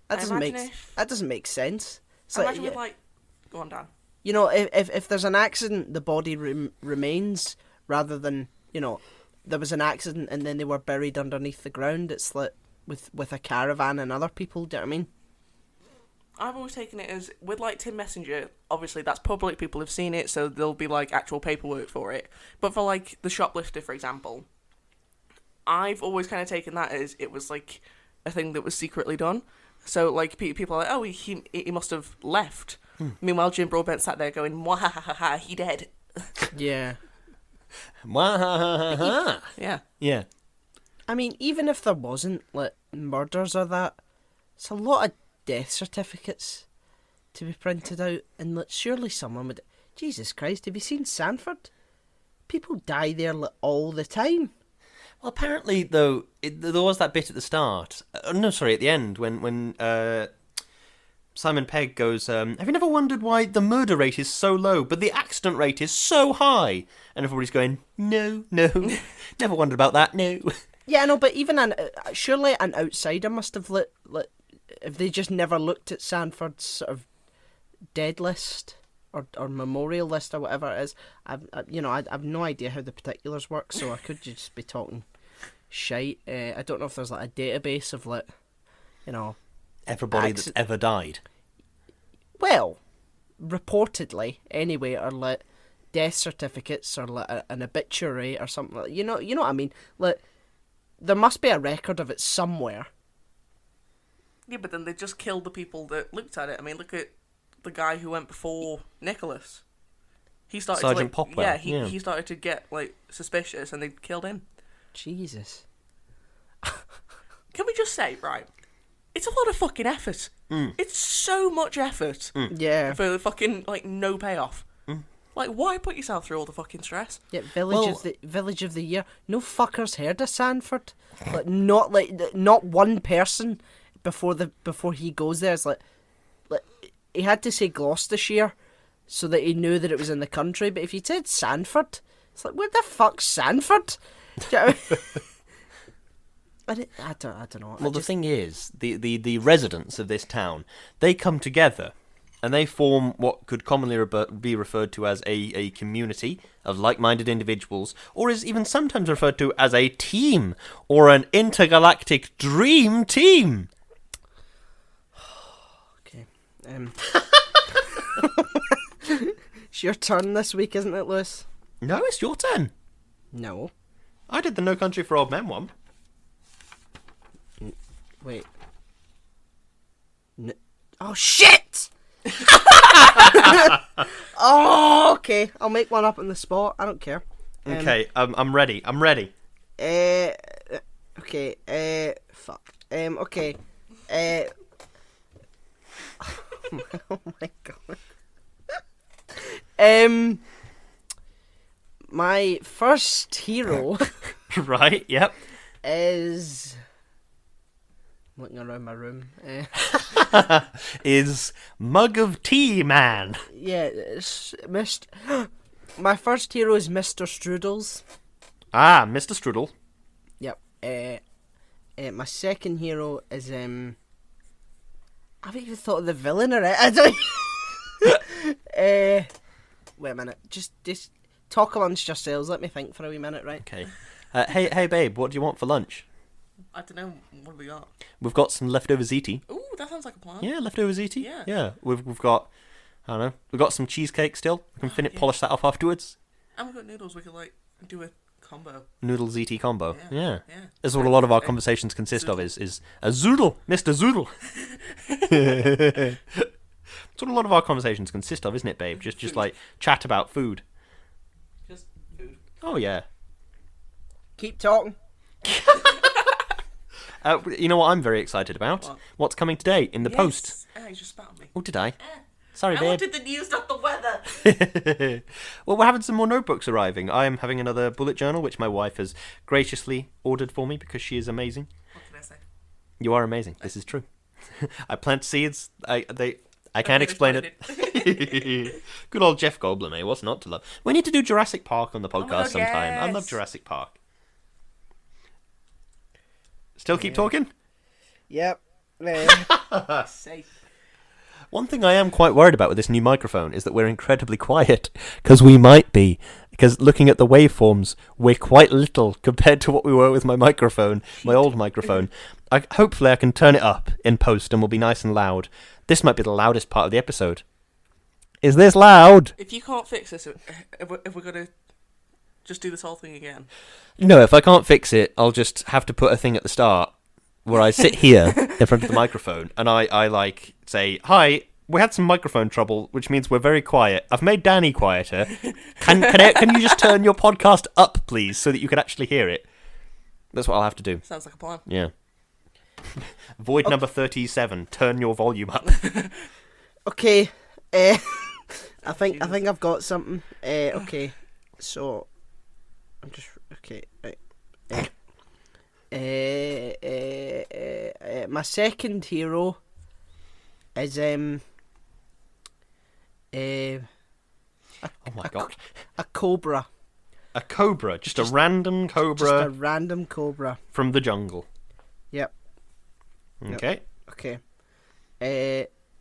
That doesn't make sense. It's imagine go on, Dan. You know, if there's an accident, the body remains, rather than, you know, there was an accident and then they were buried underneath the ground. It's like with a caravan and other people. Do you know what I mean? I've always taken it as, with like Tim Messenger, obviously that's public, people have seen it, so there'll be like actual paperwork for it. But for like the shoplifter, for example, I've always kind of taken that as it was like a thing that was secretly done. So like people are like, oh, he must have left. Meanwhile, Jim Broadbent sat there going, "Mwahahaha, he dead." Yeah. Yeah. Yeah. I mean, even if there wasn't like murders or that, it's a lot of death certificates to be printed out, and like, surely someone would. Jesus Christ, have you seen Sanford? People die there like, all the time. Well, apparently, though, there was that bit at the start. At the end, when Simon Pegg goes, have you never wondered why the murder rate is so low, but the accident rate is so high? And everybody's going, no, never wondered about that, no. Yeah, I know, but even surely an outsider must have if they just never looked at Sanford's sort of dead list or memorial list or whatever it is. I've no idea how the particulars work, so I could just be talking shite. I don't know if there's like a database of everybody that's ever died. Well, reportedly, anyway, or like death certificates or like an obituary or something like. You know what I mean? Like, there must be a record of it somewhere. Yeah, but then they just killed the people that looked at it. I mean, look at the guy who went before Nicholas. He started Sergeant Popwell. He started to get like suspicious, and they killed him. Jesus. Can we just say, right? It's a lot of fucking effort. It's so much effort. Yeah. For the fucking like no payoff. Like, why put yourself through all the fucking stress? Yeah, village of the year. No fuckers heard of Sanford. Not one person before he goes there. It's like he had to say Gloucestershire so that he knew that it was in the country. But if you said Sanford, it's like, where the fuck's Sanford? Do you know what I mean? I don't know. Well, the thing is, the residents of this town, they come together and they form what could commonly be referred to as a community of like-minded individuals, or is even sometimes referred to as a team, or an intergalactic dream team. Okay. It's your turn this week, isn't it, Lewis? No, it's your turn. No. I did the No Country for Old Men one. Wait. Oh, shit! Oh, okay. I'll make one up on the spot. I don't care. Okay, I'm ready. Okay. Fuck. Okay. Oh my god. My first hero Right, yep. is looking around my room. Is Mug of Tea Man. Yeah, it's my first hero is Mr. Strudels. Ah, Mr. Strudel. Yep. My second hero is I haven't even thought of the villain already. I don't. Wait a minute. Just talk amongst yourselves. Let me think for a wee minute, right? Okay. Hey, babe. What do you want for lunch? I don't know. What have we got? We've got some leftover ziti. Ooh, that sounds like a plan. Yeah, leftover ziti. Yeah. Yeah. We've got. I don't know. We've got some cheesecake still. We can polish that off afterwards. And we've got noodles. We could do a combo. Noodle ziti combo. Yeah. Yeah. That's what a lot of our conversations consist of. Is a zoodle, Mr. Zoodle. That's what a lot of our conversations consist of, isn't it, babe? Just like chat about food. Just food. Oh yeah. Keep talking. You know what I'm very excited about? What? What's coming today in the post? You just spat on me. Oh, did I? Sorry, I babe. wanted the news, not the weather. Well, we're having some more notebooks arriving. I am having another bullet journal, which my wife has graciously ordered for me because she is amazing. What can I say? You are amazing. This is true. I plant seeds. I can't explain it. Good old Jeff Goldblum, eh? What's not to love? We need to do Jurassic Park on the podcast God, sometime. I yes. love Jurassic Park. Still keep talking? Yep. Safe. One thing I am quite worried about with this new microphone is that we're incredibly quiet, because we might be. Because looking at the waveforms, we're quite little compared to what we were with my microphone, my old microphone. Hopefully I can turn it up in post and we'll be nice and loud. This might be the loudest part of the episode. Is this loud? If you can't fix this, if we're going to just do this whole thing again. No, if I can't fix it, I'll just have to put a thing at the start where I sit here in front of the microphone and I like say, hi, we had some microphone trouble, which means we're very quiet. I've made Danny quieter. Can you just turn your podcast up, please, so that you can actually hear it? That's what I'll have to do. Sounds like a plan. Yeah. Void number 37. Turn your volume up. Okay. I think I've got something. Okay. So I'm just okay. Right. My second hero is Oh my god. a cobra. A cobra. Just a random cobra. Just a random cobra. From the jungle. Yep. Okay. Okay.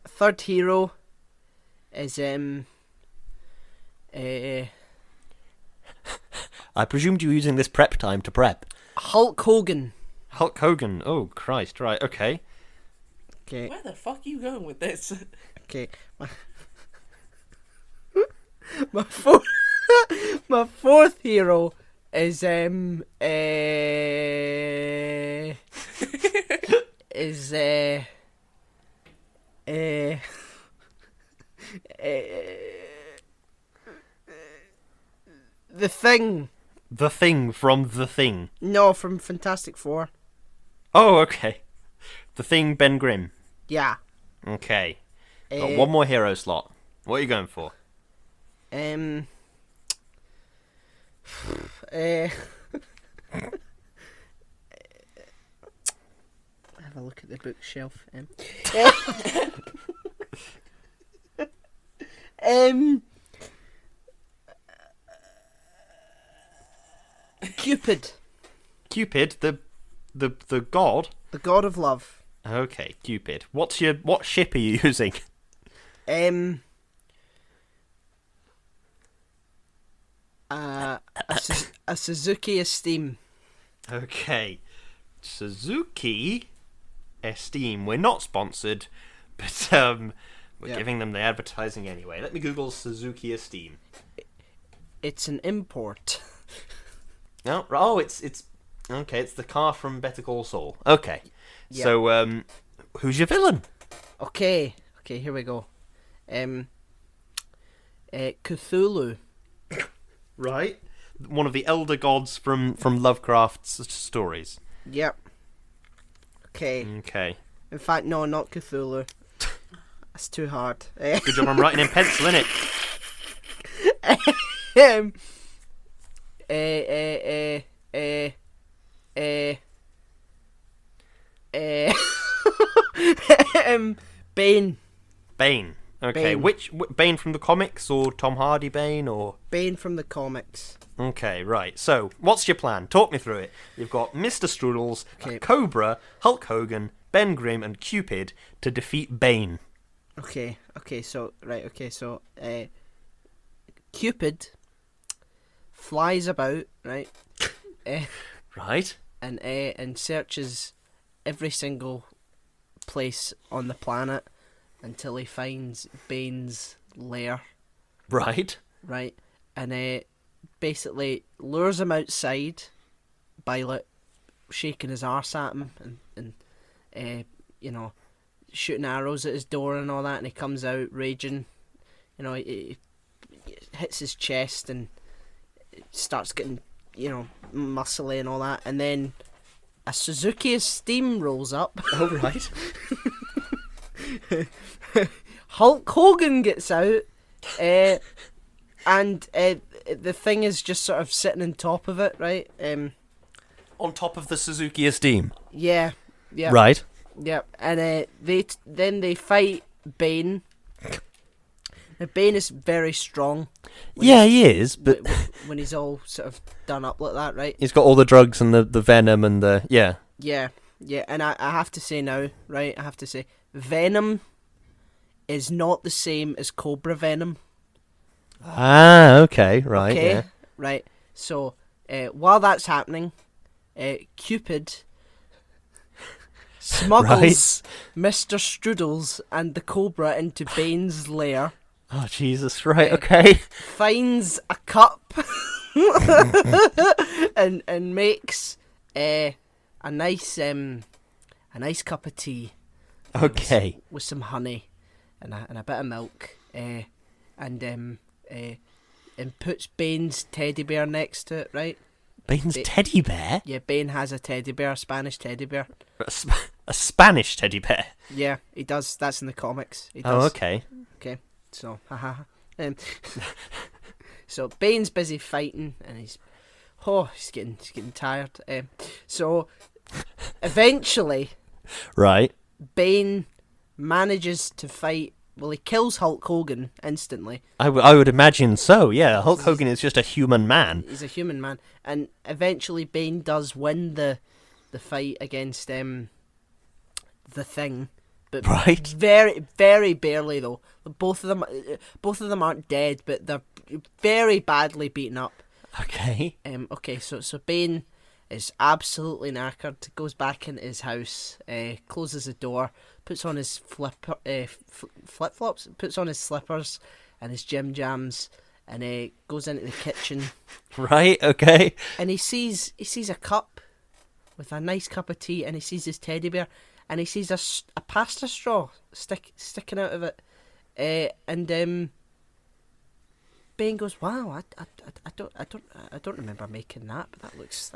Third hero is I presumed you were using this prep time to prep. Hulk Hogan. Hulk Hogan. Oh Christ! Right. Okay. Okay. Where the fuck are you going with this? Okay. My fourth. My fourth hero is The Thing. The Thing from The Thing. No, from Fantastic Four. Oh, okay. The Thing, Ben Grimm. Yeah. Okay. Got one more hero slot. What are you going for? Have a look at the bookshelf. Cupid. Cupid, the god. The god of love. Okay, Cupid. What ship are you using? A Suzuki Esteem. Okay. Suzuki Esteem. We're not sponsored, but we're giving them the advertising anyway. Let me Google Suzuki Esteem. It's an import. No, oh, it's okay. It's the car from Better Call Saul. Okay, Yeah. so who's your villain? Okay, here we go. Cthulhu. Right, one of the elder gods from Lovecraft's stories. Yep. Okay. Okay. In fact, no, not Cthulhu. That's too hard. Good job. I'm writing in pencil, innit? Bane. Bane. Okay, Bane. which Bane from the comics or Tom Hardy Bane or? Bane from the comics. Okay, right. So, what's your plan? Talk me through it. You've got Mr. Strudels, Okay. Cobra, Hulk Hogan, Ben Grimm, and Cupid to defeat Bane. Okay, so Cupid flies about, right? Right. And searches every single place on the planet until he finds Bane's lair, Right. right? And basically lures him outside by like shaking his arse at him and shooting arrows at his door and all that, and he comes out raging. He hits his chest and starts getting muscly and all that, and then a Suzuki of steam rolls up. Oh, right. Hulk Hogan gets out, and the thing is just sort of sitting on top of it, right? On top of the Suzuki Esteem. Yeah. Right. Yeah, and they fight Bane. Now, Bane is very strong. Yeah, he is, but when he's all sort of done up like that, right? he's got all the drugs and the venom and the Yeah, and I have to say now, right? Venom is not the same as Cobra Venom. Ah, okay, right, Okay, yeah. right. So while that's happening, Cupid smuggles Mr. Strudels and the Cobra into Bane's lair. Oh, Jesus, right, okay. Finds a cup and makes a nice cup of tea. Okay. With some honey and a bit of milk, and puts Bane's teddy bear next to it, right? Bane's teddy bear? Yeah, Bane has a teddy bear, a Spanish teddy bear. A Spanish teddy bear? Yeah, he does. That's in the comics. He does. Oh, okay. Okay, so so Bane's busy fighting, and he's getting tired. So eventually, Right. Bane manages to fight. Well, he kills Hulk Hogan instantly. I would imagine so, yeah. Hulk Hogan is just a human man. He's a human man, and eventually Bane does win the fight against the Thing, but Right. very, very barely though. Both of them aren't dead, but they're very badly beaten up. Okay. Okay, so Bane is absolutely knackered. Goes back into his house, closes the door, puts on his flip flops, puts on his slippers and his gym jams, and goes into the kitchen. Right, okay. And he sees a cup with a nice cup of tea, and he sees his teddy bear, and he sees a pasta straw sticking out of it, and Bane goes, "Wow, I don't remember making that, but that looks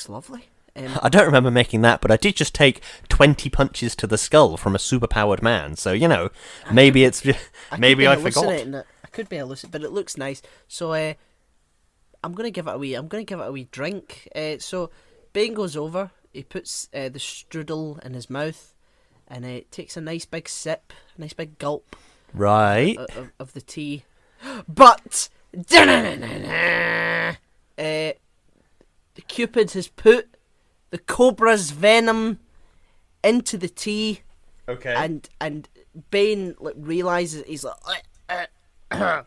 lovely." I don't remember making that, but I did just take 20 punches to the skull from a superpowered man, so, maybe it's... Maybe I forgot. I could be hallucinating, but it looks nice. So, I'm gonna give it a wee drink. So, Bane goes over, he puts the strudel in his mouth, and takes a nice big sip, a nice big gulp. Right. Of the tea, but Cupid has put the Cobra's venom into the tea. Okay. And Bane realizes, he's like, I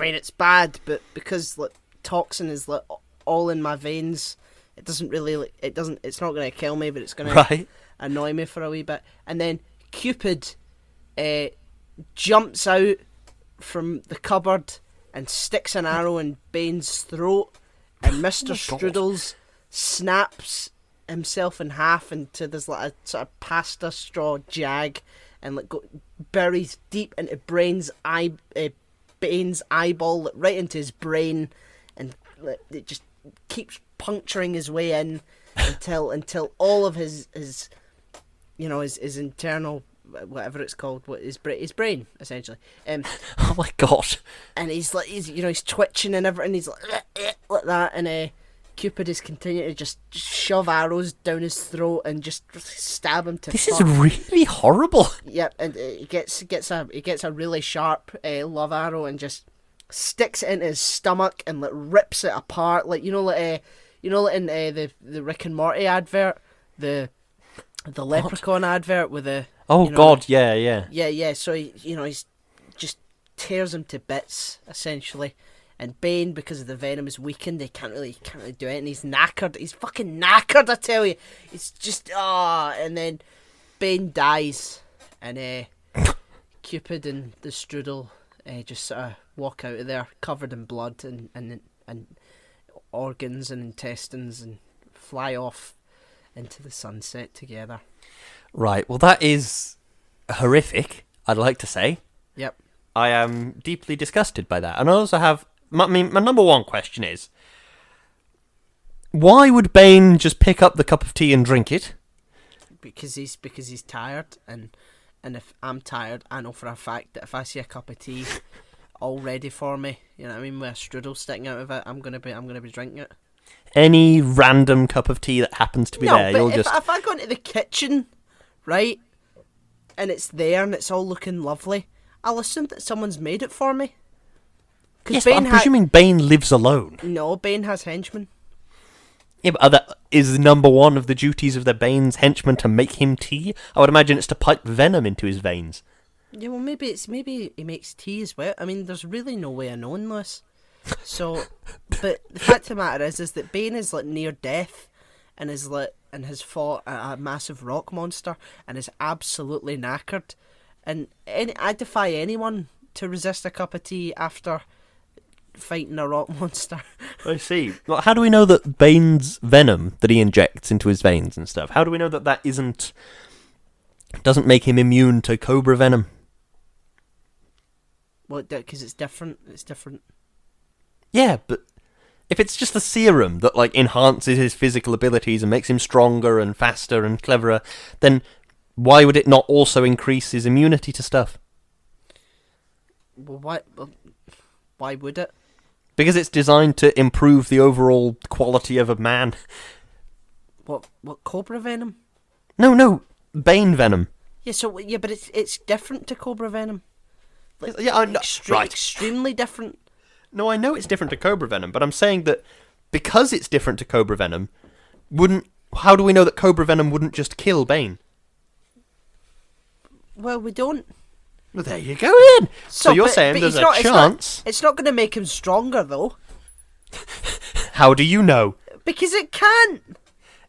mean, it's bad, but because toxin is all in my veins, it's not going to kill me, but it's going to annoy me for a wee bit. And then Cupid jumps out from the cupboard and sticks an arrow in Bane's throat, and Mr. Strudels snaps himself in half into this a sort of pasta straw jag, and buries deep into Bane's eyeball, right into his brain, and it just keeps puncturing his way in until all of his internal, whatever it's called, his brain essentially. Oh my god! And he's twitching and everything. He's like that, and Cupid is continuing to just shove arrows down his throat and just stab him to. This is really horrible. Yep, and he gets a really sharp love arrow and just sticks it into his stomach and like rips it apart, like in the Rick and Morty advert, the leprechaun advert with the. Oh God, yeah. Yeah. So he's just tears him to bits essentially. And Bane, because of the venom, is weakened. He can't really do it, and he's knackered. He's fucking knackered, I tell you. It's just and then Bane dies, and Cupid and the Strudel just sort of walk out of there covered in blood and organs and intestines, and fly off into the sunset together. Right. Well, that is horrific, I'd like to say. Yep. I am deeply disgusted by that, and I also have. My number one question is, why would Bane just pick up the cup of tea and drink it? Because he's tired, and if I'm tired, I know for a fact that if I see a cup of tea all ready for me, you know what I mean, with a strudel sticking out of it, I'm gonna be drinking it. Any random cup of tea that happens to be there, but you'll if I go into the kitchen, right, and it's there and it's all looking lovely, I'll assume that someone's made it for me. Yes, but I'm presuming Bane lives alone. No, Bane has henchmen. Yeah, but that is number one of the duties of the Bane's henchmen to make him tea? I would imagine it's to pipe venom into his veins. Yeah, well, maybe he makes tea as well. I mean, there's really no way of knowing this. So, but the fact of the matter is that Bane is like near death, and has fought a massive rock monster, and is absolutely knackered. And I defy anyone to resist a cup of tea after fighting a rock monster. I see. Well, how do we know that Bane's venom that he injects into his veins and stuff, how do we know that doesn't make him immune to cobra venom? Well, because it's different. It's different. Yeah, but if it's just a serum that like enhances his physical abilities and makes him stronger and faster and cleverer, then why would it not also increase his immunity to stuff? Well, why would it? Because it's designed to improve the overall quality of a man. What cobra venom? No, Bane venom. Yeah, but it's different to cobra venom. Like, yeah, I know. Right. Extremely different. No, I know it's different to cobra venom, but I'm saying that because it's different to cobra venom, how do we know that cobra venom wouldn't just kill Bane? Well, we don't. Well, there you go then. So you're saying there's a chance. It's not going to make him stronger, though. How do you know? Because it can't.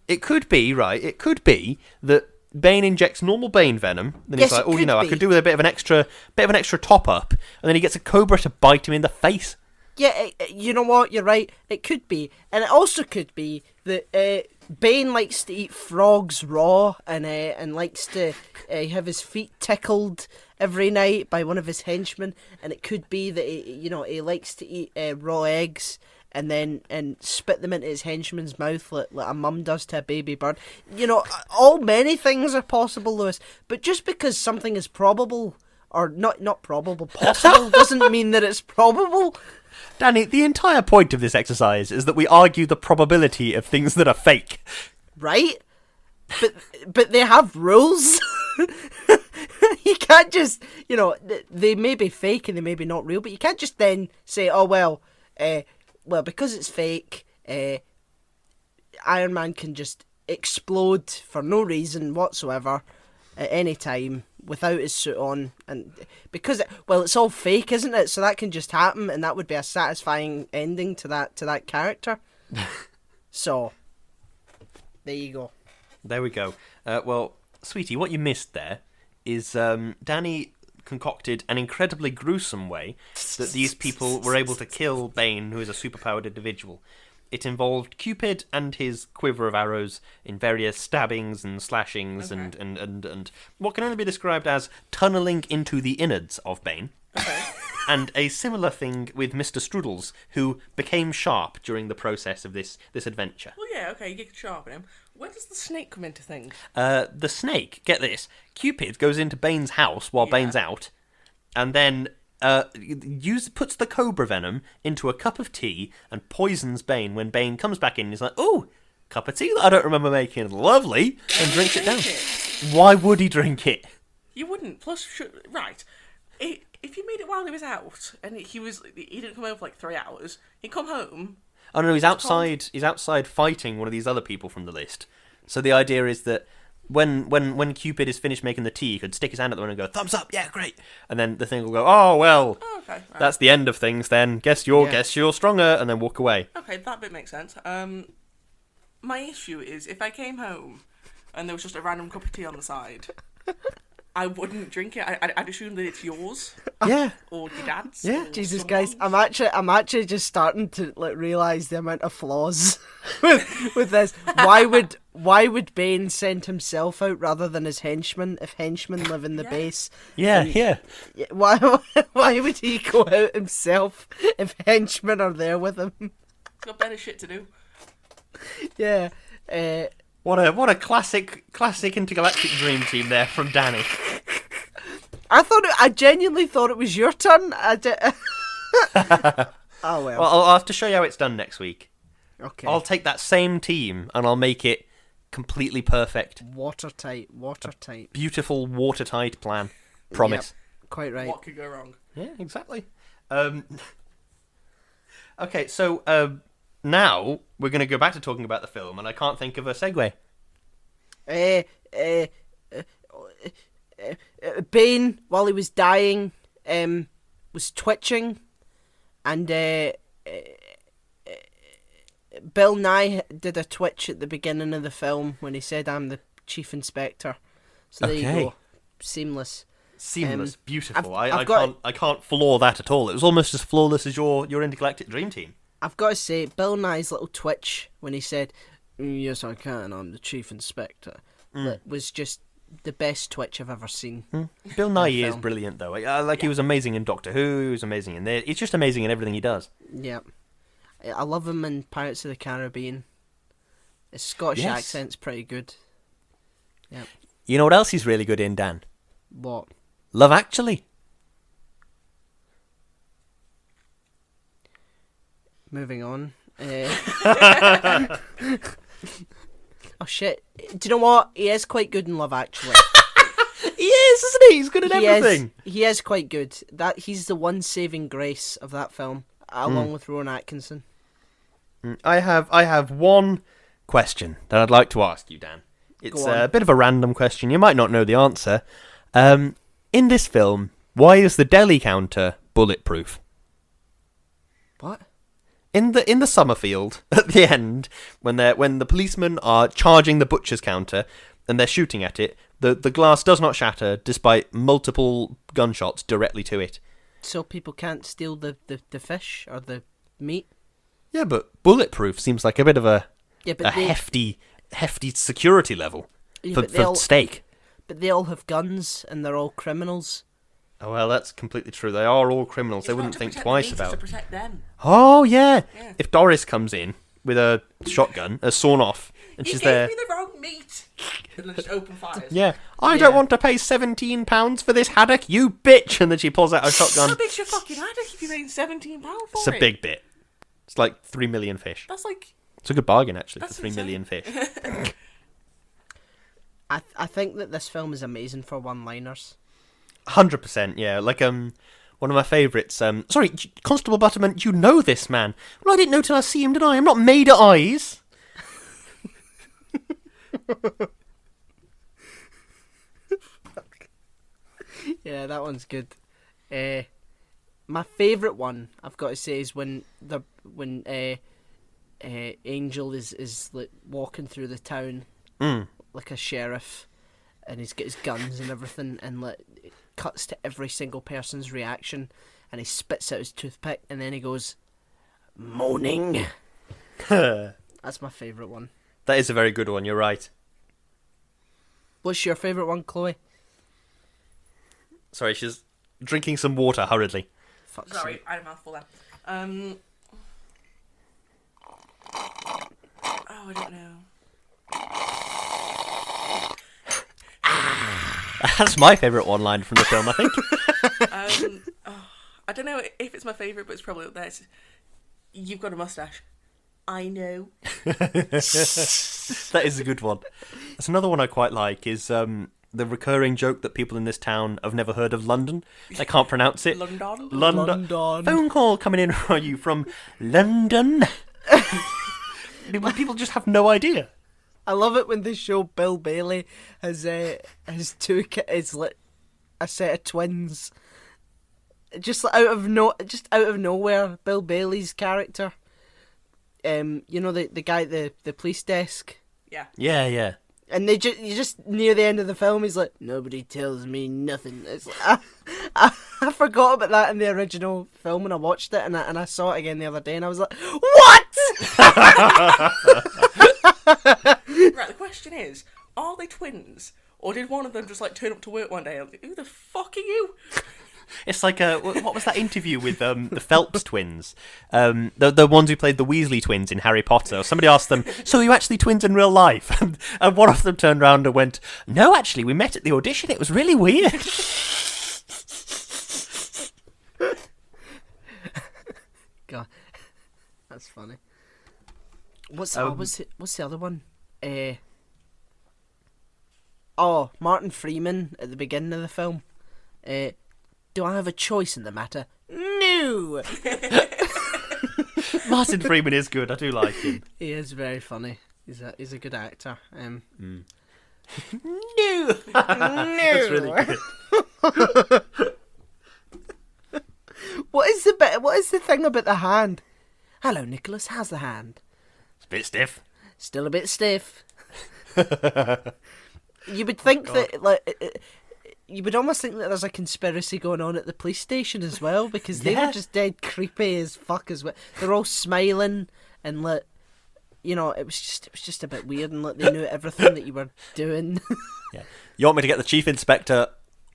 It could be, right? It could be that Bane injects normal Bane venom, then he's like, I could do with a bit of an extra top up, and then he gets a cobra to bite him in the face. Yeah, you know what? You're right. It could be, and it also could be that Bane likes to eat frogs raw, and likes to have his feet tickled every night by one of his henchmen, and it could be that he likes to eat raw eggs and spit them into his henchman's mouth like a mum does to a baby bird. Many things are possible, Lewis. But just because something is probable or not probable, possible doesn't mean that it's probable. Danny, the entire point of this exercise is that we argue the probability of things that are fake. Right? But they have rules. You can't just, they may be fake and they may be not real, but you can't just then say, oh, well, because it's fake, Iron Man can just explode for no reason whatsoever at any time without his suit on, and because it's all fake, isn't it? So that can just happen, and that would be a satisfying ending to that character. So there you go. There we go. Well, sweetie, what you missed there is Danny concocted an incredibly gruesome way that these people were able to kill Bane, who is a superpowered individual. It involved Cupid and his quiver of arrows in various stabbings and slashings, okay, and what can only be described as tunneling into the innards of Bane. Okay. And a similar thing with Mr. Strudels, who became sharp during the process of this adventure. Well, yeah, okay, you get sharp in him. Where does the snake come into things? The snake, get this, Cupid goes into Bane's house while Bane's out, and then puts the cobra venom into a cup of tea and poisons Bane when Bane comes back in and he's like, "Oh, cup of tea that I don't remember making, lovely," and drinks it down. Why would he drink it? You wouldn't. Plus, right. If you made it while he was out and he didn't come home for like 3 hours, he'd come home. Oh no, he's outside. He's outside fighting one of these other people from the list. So the idea is that when Cupid is finished making the tea, he could stick his hand at the window and go, "Thumbs up, yeah, great," and then the thing will go, "Oh well, okay, right. That's the end of things. Then guess you're stronger," and then walk away. Okay, that bit makes sense. My issue is if I came home and there was just a random cup of tea on the side, I wouldn't drink it. I'd assume that it's yours. Yeah. Or your dad's. Yeah. Or Jesus, someone's. guys, I'm actually just starting to realise the amount of flaws with this. Why would Bane send himself out rather than his henchmen if henchmen live in the base? Yeah. Why would he go out himself if henchmen are there with him? Got better shit to do. Yeah. What a classic Intergalactic Dream Team there from Danny. I genuinely thought it was your turn. Oh well. Well, I'll have to show you how it's done next week. Okay. I'll take that same team and I'll make it completely perfect. Watertight. Beautiful, watertight plan. Promise. Yep, quite right. What could go wrong? Yeah, exactly. Okay, so now we're going to go back to talking about the film, and I can't think of a segue. Bane, while he was dying, was twitching, and Bill Nye did a twitch at the beginning of the film when he said, "I'm the chief inspector." So there you go. Seamless, beautiful. I've I can't flaw that at all. It was almost as flawless as your Intergalactic Dream Team. I've got to say, Bill Nye's little twitch when he said, "Yes, I can. I'm the chief inspector," that was just the best twitch I've ever seen. Bill Nye is brilliant, though. He was amazing in Doctor Who. He was amazing in there. He's just amazing in everything he does. Yeah, I love him in Pirates of the Caribbean. His Scottish accent's pretty good. Yeah. You know what else he's really good in, Dan? What? Love Actually. Moving on. Oh shit! Do you know what? He is quite good in Love Actually. He is, isn't he? He's good at everything. He is quite good. He's the one saving grace of that film, along with Rowan Atkinson. I have one question that I'd like to ask you, Dan. It's a bit of a random question. You might not know the answer. In this film, why is the deli counter bulletproof? What? In the Summerfield at the end, when the policemen are charging the butcher's counter and they're shooting at it, the glass does not shatter despite multiple gunshots directly to it. So people can't steal the fish or the meat? Yeah, but bulletproof seems like a bit of a hefty security level for steak. But they all have guns and they're all criminals. Oh, well, that's completely true. They are all criminals. They wouldn't think twice about it. To protect them. Oh, yeah. If Doris comes in with a shotgun, a sawn off, and she's there... You gave me the wrong meat! And then just open fires. Yeah. I don't want to pay £17 for this haddock, you bitch! And then she pulls out a shotgun. How big's your fucking haddock if you're paying £17 for It's it? a big bit. It's like 3 million fish. That's like... It's a good bargain, actually, for 3 insane. million fish. I think that this film is amazing for one-liners. 100%, yeah. Like, one of my favourites. Sorry, Constable Butterman, you know this man. Well, I didn't know till I see him, did I? I'm not made of eyes. Yeah, that one's good. My favourite one, I've got to say, is when Angel is like walking through the town like a sheriff, and he's got his guns and everything, and like it cuts to every single person's reaction, and he spits out his toothpick, and then he goes, "Moaning." That's my favourite one. That is a very good one, you're right. What's your favourite one, Chloe? Sorry, she's drinking some water hurriedly. Fuck's Sorry, sake. I had a mouthful there. I don't know. That's my favourite one line from the film, I think. I don't know if it's my favourite, but it's probably up there. You've got a mustache. I know. That is a good one. That's another one I quite like is the recurring joke that people in this town have never heard of London. They can't pronounce it. London. London. Phone call coming in. Are you from London? People just have no idea. I love it when they show Bill Bailey as two kids, like a set of twins. Just out of nowhere, Bill Bailey's character. You know the guy at the police desk. Yeah. Yeah. And you just near the end of the film, he's like, nobody tells me nothing. It's like, I forgot about that in the original film when I watched it, and I saw it again the other day, and I was like, what? Right, the question is, are they twins? Or did one of them just like turn up to work one day and like, who the fuck are you? It's like what was that interview with the Phelps twins? The ones who played the Weasley twins in Harry Potter. Somebody asked them, so are you actually twins in real life? And one of them turned around and went, no, actually, we met at the audition. It was really weird. God, that's funny. What's the other one? Martin Freeman at the beginning of the film. Do I have a choice in the matter? No! Martin Freeman is good. I do like him. He is very funny. He's a good actor. No! No! That's really good. What is the thing about the hand? Hello, Nicholas. How's the hand? It's a bit stiff. Still a bit stiff. You would think that you would almost think that there's a conspiracy going on at the police station as well, because they were just dead creepy as fuck as well. They're all smiling and like, you know, it was just a bit weird, and like they knew everything that you were doing. Yeah. You want me to get the chief inspector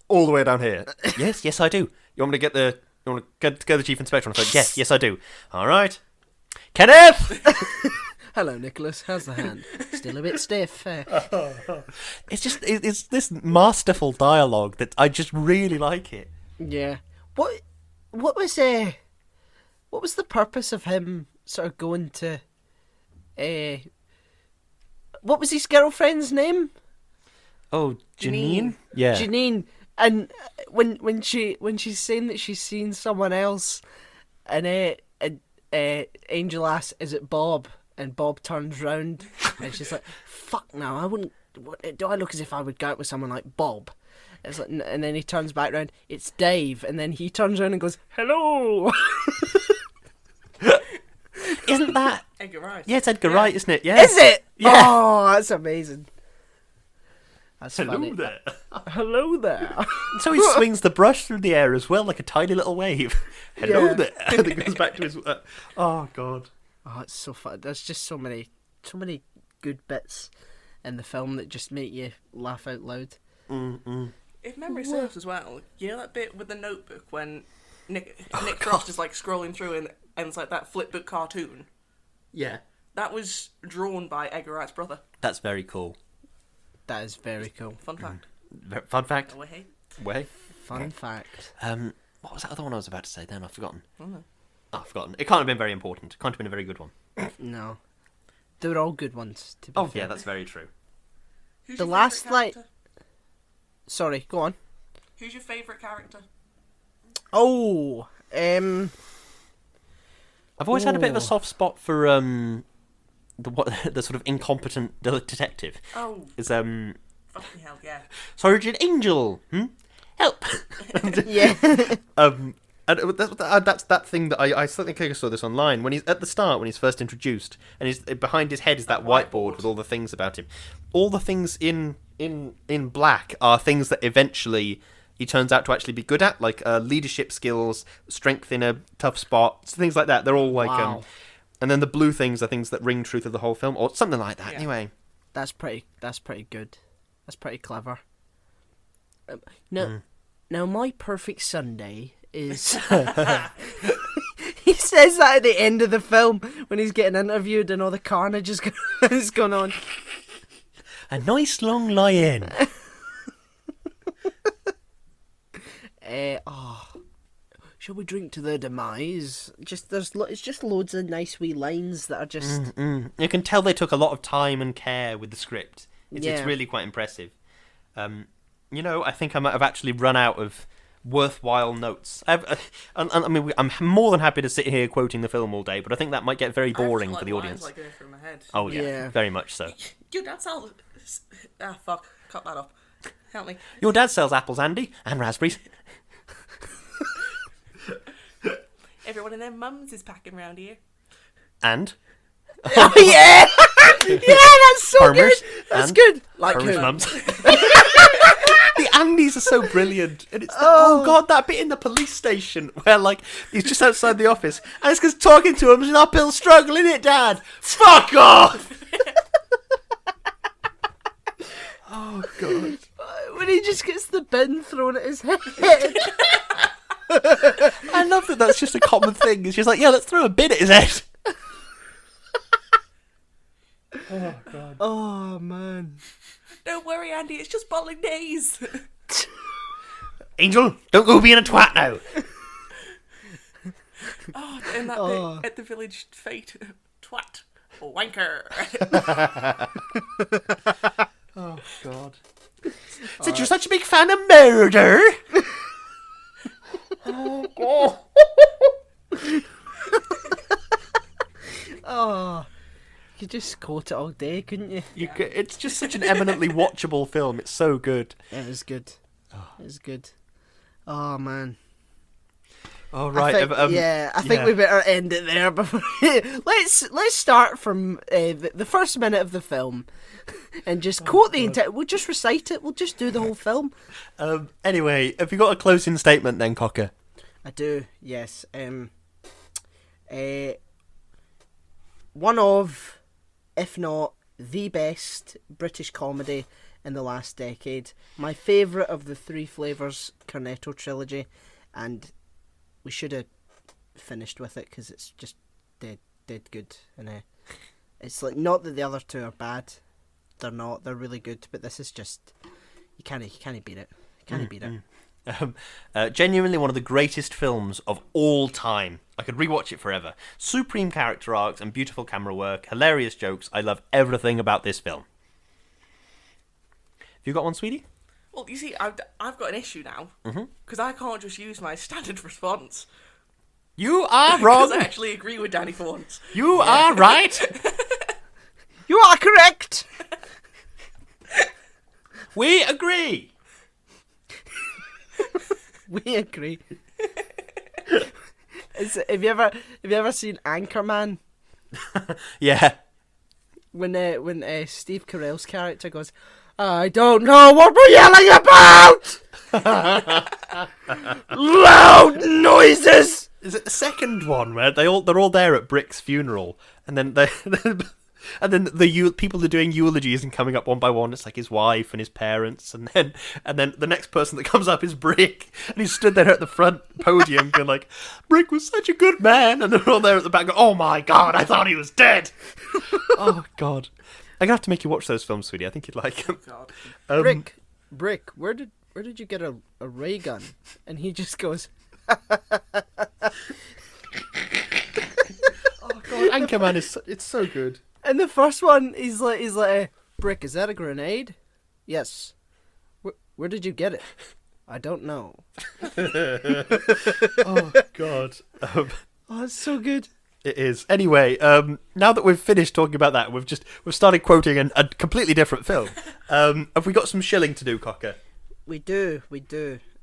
all the way down here? Yes, I do. You want me to get the chief inspector on the phone? Yes, I do. All right, Kenneth. Hello, Nicholas. How's the hand? Still a bit stiff. It's this masterful dialogue that I just really like it. Yeah. What was the purpose of him sort of going to? What was his girlfriend's name? Oh, Janine. Yeah, Janine. And when she's saying that she's seen someone else, and Angel asks, "Is it Bob?" And Bob turns round and she's like, "Fuck no, I wouldn't. Do I look as if I would go out with someone like Bob?" It's like, and then he turns back round. It's Dave, and then he turns around and goes, "Hello." Isn't that Edgar Wright? Yeah, it's Edgar Wright, isn't it? Yeah. Is it? Yeah. Oh, that's amazing. That's funny. there. Hello there. So he swings the brush through the air as well, like a tiny little wave. Hello Yeah. there. And it goes back to his. Oh God. Oh, it's so fun. There's just so many good bits in the film that just make you laugh out loud. If memory serves as well, you know that bit with the notebook when Nick Frost is like scrolling through and it's like that flipbook cartoon? Yeah. That was drawn by Edgar Wright's brother. That's very cool. That is very cool. Fun fact. Fun fact. Oh, hey. Way. Fun fact. What was that other one I was about to say then? I've forgotten. Oh. I've forgotten. It can't have been very important. It can't have been a very good one. No. They were all good ones, to be fair. Yeah, that's very true. Who's The your last, favourite character? Sorry, go on. Who's your favourite character? Oh, I've always had a bit of a soft spot for the sort of incompetent detective. Oh, Is fucking hell, yeah. Sergeant Angel. Help. yeah. And that's that thing that I think I saw this online when he's at the start when he's first introduced, and he's behind his head is that whiteboard with all the things about him. All the things in black are things that eventually he turns out to actually be good at, like leadership skills, strength in a tough spot, things like that. They're all like, Wow. and then the blue things are things that ring true through the whole film, or something like that. Yeah. Anyway, That's pretty good. That's pretty clever. Now, my perfect Sunday is. He says that at the end of the film when he's getting interviewed and all the carnage is going on. a nice long lie-in. shall we drink to their demise? Just it's just loads of nice wee lines that are just. You can tell they took a lot of time and care with the script. It's really quite impressive. I think I might have actually run out of worthwhile notes. I mean, I'm more than happy to sit here quoting the film all day, but I think that might get very boring for the audience. Like going through my head. Oh yeah, very much so. Your dad sells. Fuck! Cut that up. Help me. Your dad sells apples, Andy, and raspberries. Everyone and their mums is packing round here. And. Oh yeah, that's so Farmers good. That's good. Like Farmers' who? mums. The Andys are so brilliant, and it's oh god, that bit in the police station where like he's just outside the office, and it's because talking to him is an uphill struggle, isn't it, Dad? Fuck off! Oh god, when he just gets the bin thrown at his head. I love that. That's just a common thing. It's just like, yeah, let's throw a bin at his head. Oh god. Oh man. Don't worry, Andy. It's just bottling days. Angel, don't go being a twat now. And that bit at the village fete. Twat. Wanker. Oh god. Since you're such a big fan of murder. Oh god. Oh. You could just quote it all day, couldn't you? It's just such an eminently watchable film. It's so good. It was good. It was good. Oh man. Oh right. I think we better end it there. Before let's start from the first minute of the film, and just quote the entire. We'll just recite it. We'll just do the whole film. Anyway, have you got a closing statement then, Cocker? I do. Yes. One of, if not the best British comedy in the last decade. My favourite of the Three Flavours Cornetto trilogy, and we should have finished with it because it's just dead good. And it's like, not that the other two are bad, they're not. They're really good, but this is just you can't beat it. You can't beat it. Genuinely one of the greatest films of all time. I could rewatch it forever. Supreme character arcs and beautiful camera work, hilarious jokes. I love everything about this film. Have you got one, sweetie? Well, you see, I've got an issue now because I can't just use my standard response. You are wrong. Because I actually agree with Danny for once. You are right. You are correct. We agree. We agree. Have you ever seen Anchorman? Yeah. When Steve Carell's character goes, I don't know what we're yelling about. Loud noises. Is it the second one where they're all there at Brick's funeral, and then the people are doing eulogies and coming up one by one. It's like his wife and his parents, and then the next person that comes up is Brick, and he's stood there at the front podium going like, Brick was such a good man, and they're all there at the back going, oh my god, I thought he was dead. Oh god, I'm gonna have to make you watch those films, sweetie. I think you'd like them. Brick, where did you get a ray gun? And he just goes. Oh god, Anchorman it's so good. And the first one, he's like, Brick, is that a grenade? Yes. Where did you get it? I don't know. Oh god. Oh, it's so good. It is. Anyway, now that we've finished talking about that, we've started quoting a completely different film. Have we got some shilling to do, Cocker? We do.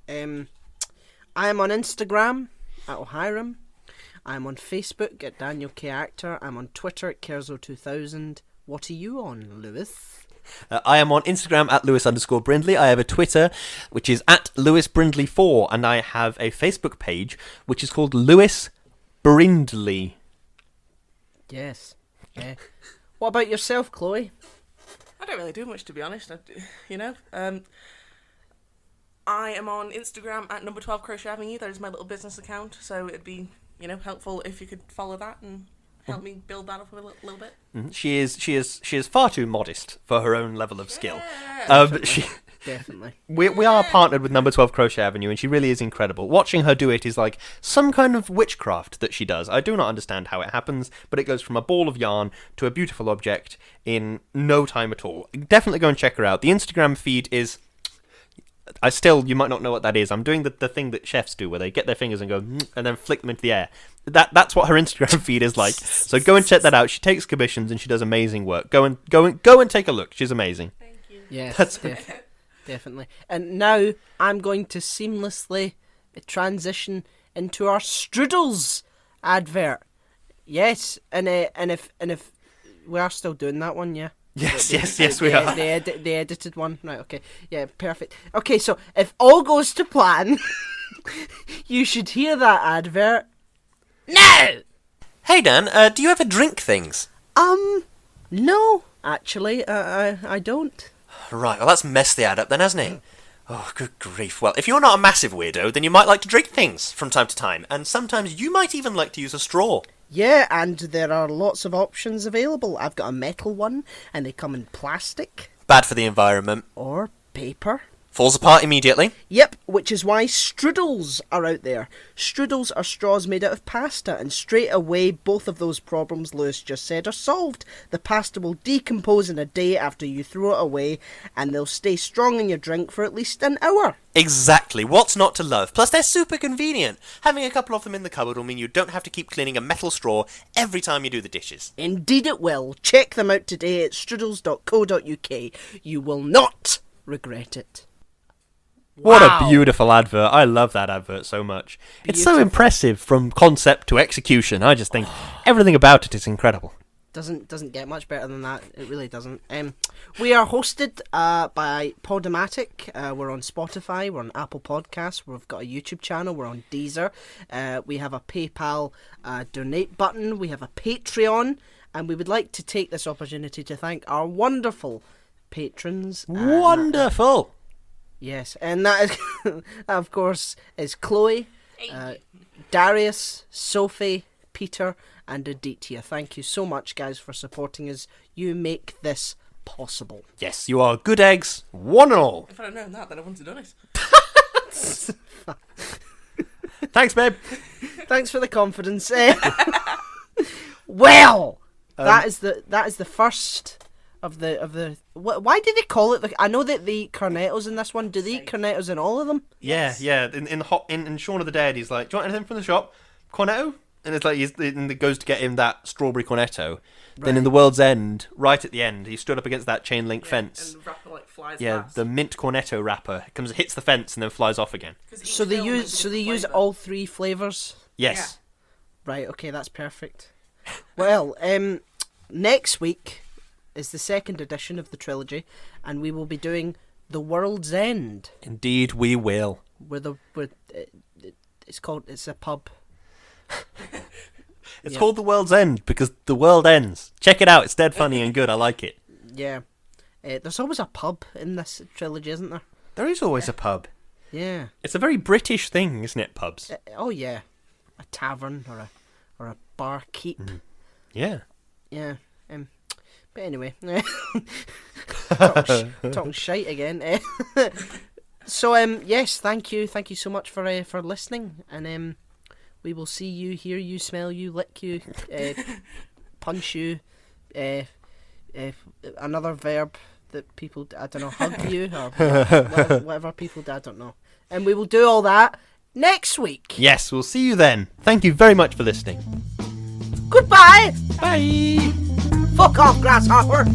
I am on Instagram at O'Hiram. I'm on Facebook at Daniel K. Actor. I'm on Twitter at Kerzo2000. What are you on, Lewis? I am on Instagram at Lewis_Brindley. I have a Twitter, which is at LewisBrindley4. And I have a Facebook page, which is called Lewis Brindley. Yes. Yeah. What about yourself, Chloe? I don't really do much, to be honest. I am on Instagram at number 12 Crochet Avenue. That is my little business account, so it'd be, helpful if you could follow that and help me build that up a little bit. She is far too modest for her own level of skill. Definitely. We are partnered with Number 12 Crochet Avenue, and she really is incredible. Watching her do it is like some kind of witchcraft that she does. I do not understand how it happens, but it goes from a ball of yarn to a beautiful object in no time at all. Definitely go and check her out. The Instagram feed is... you might not know what that is. I'm doing the thing that chefs do, where they get their fingers and go, and then flick them into the air. That's what her Instagram feed is like. So go and check that out. She takes commissions and she does amazing work. Go and take a look. She's amazing. Thank you. Yes, definitely. And now I'm going to seamlessly transition into our Strudels advert. Yes, and if we are still doing that one, yeah. Yes, we are. The edited one, right? Okay, yeah, perfect. Okay, so if all goes to plan, you should hear that advert now. Hey Dan, do you ever drink things? No, actually, I don't. Right, well that's messed the ad up then, hasn't it? Oh, good grief. Well, if you're not a massive weirdo, then you might like to drink things from time to time, and sometimes you might even like to use a straw. Yeah, and there are lots of options available. I've got a metal one, and they come in plastic. Bad for the environment. Or paper. Falls apart immediately. Yep, which is why strudels are out there. Strudels are straws made out of pasta, and straight away both of those problems Lewis just said are solved. The pasta will decompose in a day after you throw it away, and they'll stay strong in your drink for at least an hour. Exactly. What's not to love? Plus, they're super convenient. Having a couple of them in the cupboard will mean you don't have to keep cleaning a metal straw every time you do the dishes. Indeed it will. Check them out today at strudels.co.uk. You will not regret it. What Wow. a beautiful advert. I love that advert so much. It's so Beautiful. impressive from concept to execution. I just think everything about it is incredible. Doesn't get much better than that. It really doesn't. We are hosted by Podomatic. We're on Spotify. We're on Apple Podcasts. We've got a YouTube channel. We're on Deezer. We have a PayPal donate button. We have a Patreon, and we would like to take this opportunity to thank our wonderful patrons. Wonderful. Yes, and that is, of course, is Chloe, Darius, Sophie, Peter, and Aditya. Thank you so much, guys, for supporting us. You make this possible. Yes, you are good eggs, one and all. If I'd have known that, then I wouldn't have done it. Thanks, babe. Thanks for the confidence. Well, that is the first of the. Why did they call it? I know that they eat cornettos in this one. Do they eat cornettos in all of them? Yeah. In Shaun of the Dead, he's like, "Do you want anything from the shop? Cornetto?" And it's like and it goes to get him that strawberry cornetto. Then in The World's End, right at the end, he stood up against that chain link fence. And the wrapper flies past. The mint cornetto wrapper hits the fence and then flies off again. So they use all three flavors. Yes. Yeah. Right. Okay, that's perfect. Well, next week is the second edition of the trilogy, and we will be doing The World's End. Indeed, we will. It's a pub. It's called The World's End because the world ends. Check it out. It's dead funny and good. I like it. Yeah. There's always a pub in this trilogy, isn't there? There is always a pub. Yeah. It's a very British thing, isn't it, pubs? Oh, yeah. A tavern or a barkeep. Mm. Yeah. Yeah. But anyway. talking shite again. So, yes, thank you. Thank you so much for listening. And we will see you, hear you, smell you, lick you, punch you, another verb that people, I don't know, hug you, or whatever people do, I don't know. And we will do all that next week. Yes, we'll see you then. Thank you very much for listening. Goodbye. Bye. Fuck off, grasshopper.